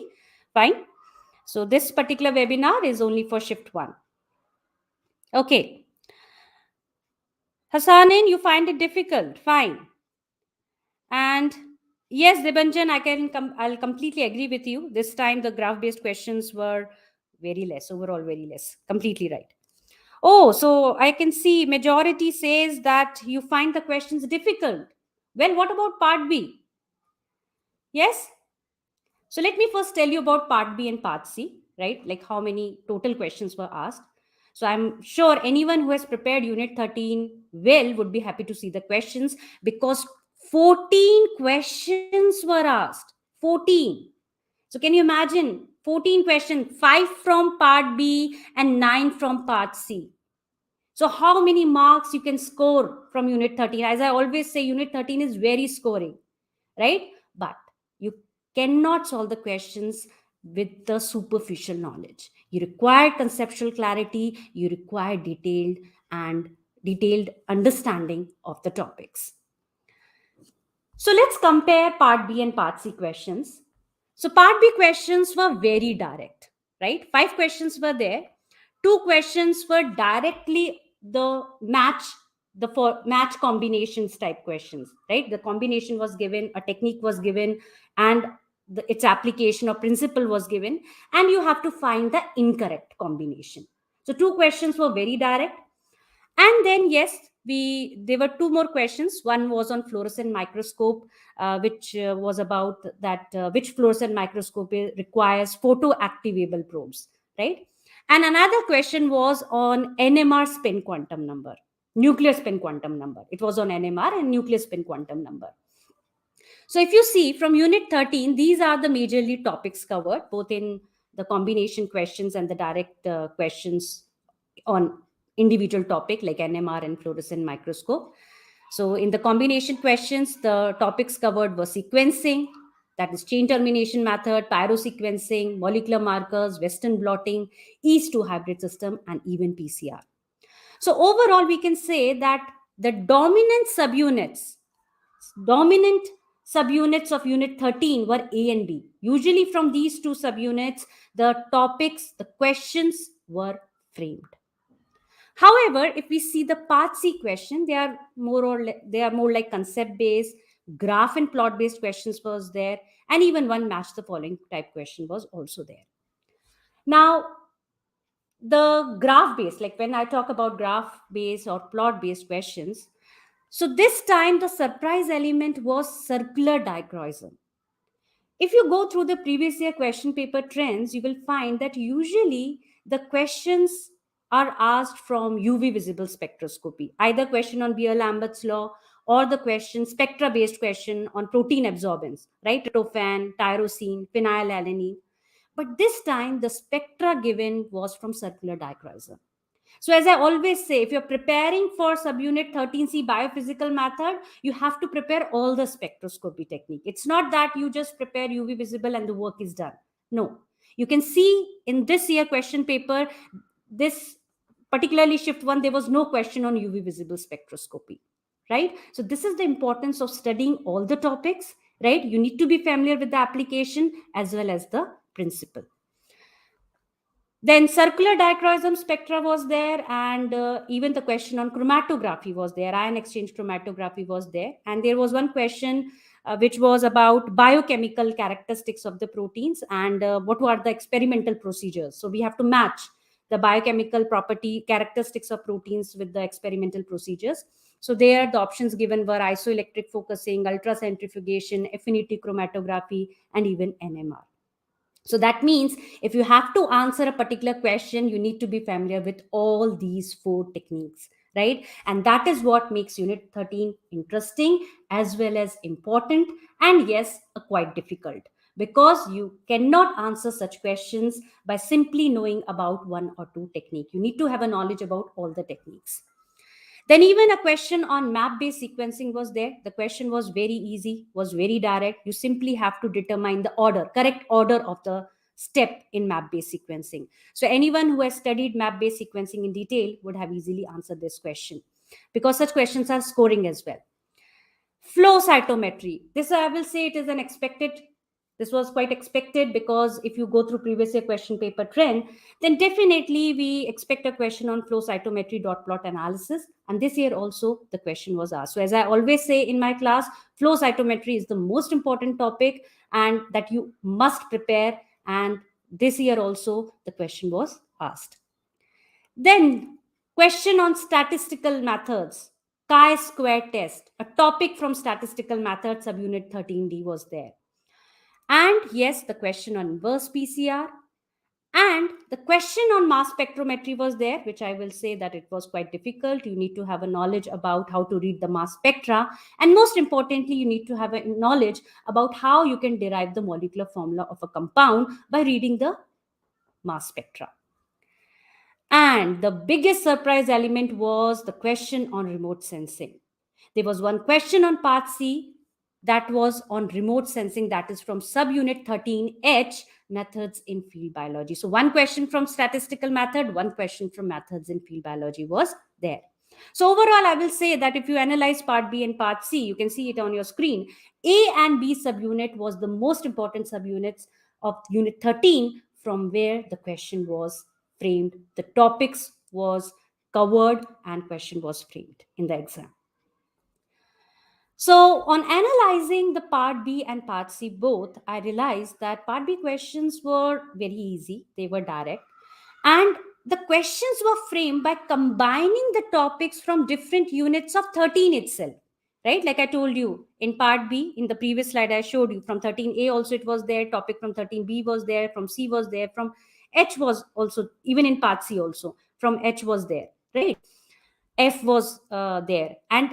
Fine. So this particular webinar is only for shift 1. Okay. Hassanin, you find it difficult. Fine. And yes, Debanjan, I'll completely agree with you. This time the graph-based questions were very less, overall very less. Completely right. Oh, so I can see majority says that you find the questions difficult. Well, what about part B? Yes? So let me first tell you about part B and part C, right? Like how many total questions were asked. So I'm sure anyone who has prepared Unit 13 well would be happy to see the questions, because 14 questions were asked. 14. So can you imagine 14 questions, 5 from part B and 9 from part C. So how many marks you can score from Unit 13? As I always say, Unit 13 is very scoring, right? But you cannot solve the questions with the superficial knowledge. You require conceptual clarity, you require detailed understanding of the topics. So let's compare part B and part C questions. So part B questions were very direct, right? 5 questions were there. 2 questions were directly the match combinations type questions, right? The combination was given, a technique was given, and its application or principle was given, and you have to find the incorrect combination. So 2 questions were very direct. And then yes, there were 2 more questions. One was on fluorescent microscope, which was about that which fluorescent microscope requires photoactivable probes, right? And another question was on NMR spin quantum number, nuclear spin quantum number. It was on NMR and nuclear spin quantum number. So if you see from Unit 13, these are the majorly topics covered, both in the combination questions and the direct questions on individual topic like NMR and fluorescent microscope. So in the combination questions, the topics covered were sequencing, that is chain termination method, pyrosequencing, molecular markers, Western blotting, East2 hybrid system, and even PCR. So overall, we can say that the dominant subunits of Unit 13 were A and B. Usually from these 2 subunits, the topics, the questions were framed. However, if we see the part C question, they are more like concept based, graph and plot based questions was there, and even one match the following type question was also there. Now, the graph based, like when I talk about graph based or plot based questions, so this time the surprise element was circular dichroism. If you go through the previous year question paper trends, you will find that usually the questions are asked from UV visible spectroscopy, either question on Beer-Lambert's law or the question, spectra-based question on protein absorbance, right? Tryptophan, tyrosine, phenylalanine. But this time, the spectra given was from circular dichroism. So as I always say, if you're preparing for subunit 13C biophysical method, you have to prepare all the spectroscopy technique. It's not that you just prepare UV visible and the work is done. No. You can see in this year question paper, this particularly shift 1, there was no question on UV visible spectroscopy, right? So this is the importance of studying all the topics, right? You need to be familiar with the application as well as the principle. Then circular dichroism spectra was there, and even the question on chromatography was there. Ion exchange chromatography was there. And there was one question which was about biochemical characteristics of the proteins and what were the experimental procedures. So we have to match the biochemical property characteristics of proteins with the experimental procedures. So there the options given were isoelectric focusing, ultracentrifugation, affinity chromatography, and even NMR. So that means if you have to answer a particular question, you need to be familiar with all these 4 techniques, right? And that is what makes Unit 13 interesting as well as important, and yes, quite difficult, because you cannot answer such questions by simply knowing about 1 or 2 technique. You need to have a knowledge about all the techniques. Then even a question on map-based sequencing was there. The question was very easy, was very direct. You simply have to determine the correct order of the step in map-based sequencing. So anyone who has studied map-based sequencing in detail would have easily answered this question, because such questions are scoring as well. Flow cytometry. This I will say it is an expected. This was quite expected, because if you go through previous year question paper trend, then definitely we expect a question on flow cytometry dot plot analysis. And this year also the question was asked. So as I always say in my class, flow cytometry is the most important topic and that you must prepare. And this year also the question was asked. Then question on statistical methods. Chi-square test, a topic from statistical methods subunit 13D was there. And yes, the question on inverse PCR. And the question on mass spectrometry was there, which I will say that it was quite difficult. You need to have a knowledge about how to read the mass spectra. And most importantly, you need to have a knowledge about how you can derive the molecular formula of a compound by reading the mass spectra. And the biggest surprise element was the question on remote sensing. There was one question on part C that was on remote sensing, that is from subunit 13H, methods in field biology. So one question from statistical method, one question from methods in field biology was there. So overall, I will say that if you analyze part B and part C, you can see it on your screen. A and B subunit was the most important subunits of unit 13, from where the question was framed, the topics was covered, and question was framed in the exam. So on analyzing the part B and part C both, I realized that part B questions were very easy, they were direct, and the questions were framed by combining the topics from different units of 13 itself, right? Like I told you in part B, in the previous slide I showed you, from 13A also it was there, topic from 13B was there, from C was there, from H was also, even in part C also, from H was there, right? F was there. And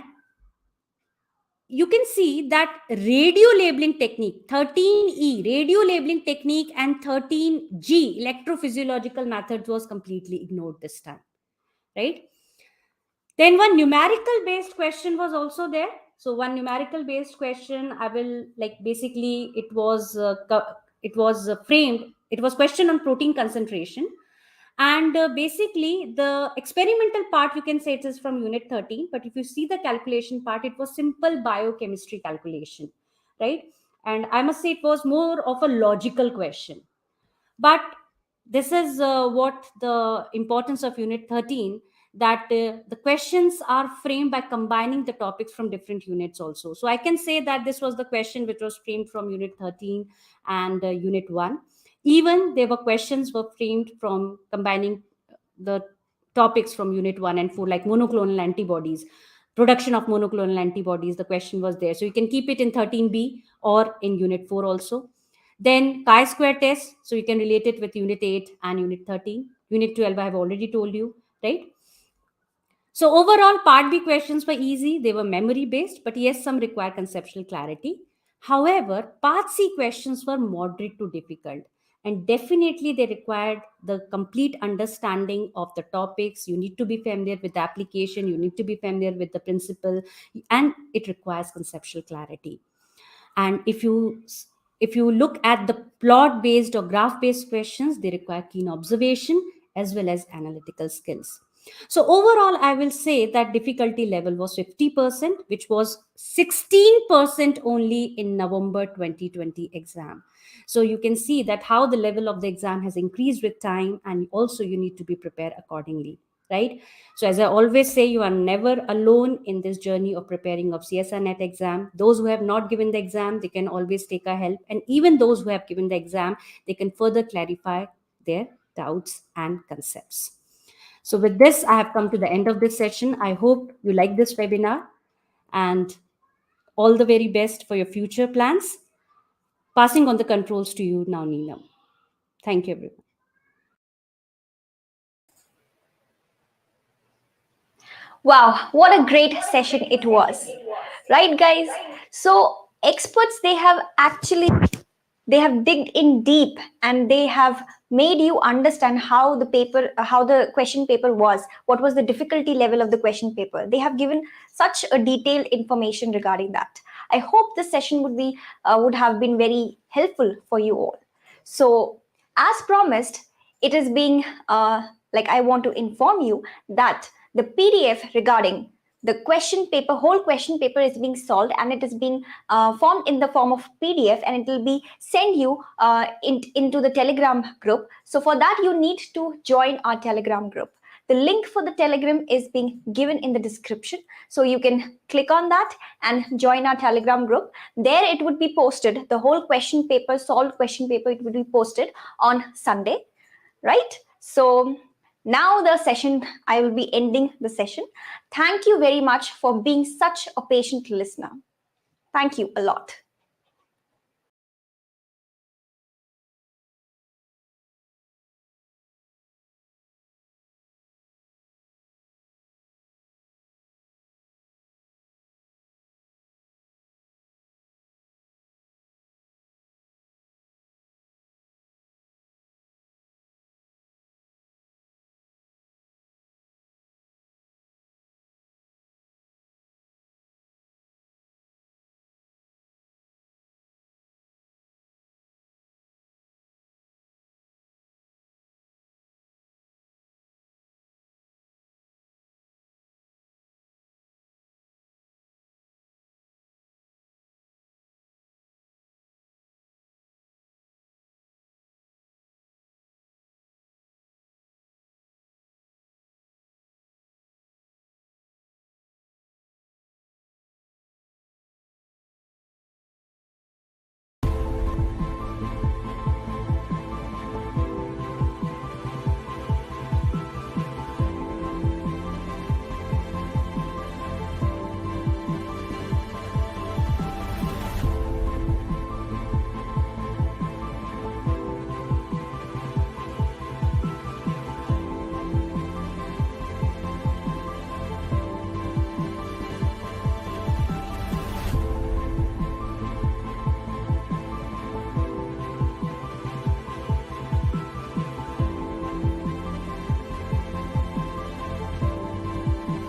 you can see that radio labeling technique, 13E, radio labeling technique, and 13G, electrophysiological methods, was completely ignored this time, right? Then one numerical based question was also there. So one numerical based question, I will basically it was framed. It was question on protein concentration, and basically the experimental part, you can say it is from unit 13, but if you see the calculation part, it was simple biochemistry calculation, right? And I must say it was more of a logical question. But this is what the importance of unit 13, that the questions are framed by combining the topics from different units also. So I can say that this was the question which was framed from unit 13 and unit 1. Even there were questions were framed from combining the topics from unit 1 and 4, like monoclonal antibodies, production of monoclonal antibodies. The question was there, so you can keep it in 13B or in unit 4 also. Then chi-square test, so you can relate it with unit 8 and unit 13. Unit 12 I have already told you, right? So overall, part B questions were easy. They were memory based, but yes, some require conceptual clarity. However, part C questions were moderate to difficult, and definitely they required the complete understanding of the topics. You need to be familiar with the application, you need to be familiar with the principle, and it requires conceptual clarity. And if you look at the plot based or graph based questions, they require keen observation as well as analytical skills. So overall, I will say that difficulty level was 50%, which was 16% only in November 2020 exam. So you can see that how the level of the exam has increased with time, and also you need to be prepared accordingly, right? So as I always say, you are never alone in this journey of preparing of CSIR NET exam. Those who have not given the exam, they can always take a help. And even those who have given the exam, they can further clarify their doubts and concepts. So with this, I have come to the end of this session. I hope you like this webinar, and all the very best for your future plans. Passing on the controls to you now, Neelam. Thank you, everyone. Wow, what a great session it was. Right, guys? So, experts, they have digged in deep, and they have made you understand how the question paper was, what was the difficulty level of the question paper. They have given such a detailed information regarding that. I hope this session would have been very helpful for you all. So, as promised, it is being like, I want to inform you that the PDF regarding the question paper, whole question paper, is being solved, and it is being formed in the form of PDF, and it will be sent you into the Telegram group. So for that, you need to join our Telegram group. The link for the Telegram is being given in the description. So you can click on that and join our Telegram group. There it would be posted, the whole question paper, solved question paper, it would be posted on Sunday, right? So now the session, I will be ending the session. Thank you very much for being such a patient listener. Thank you a lot.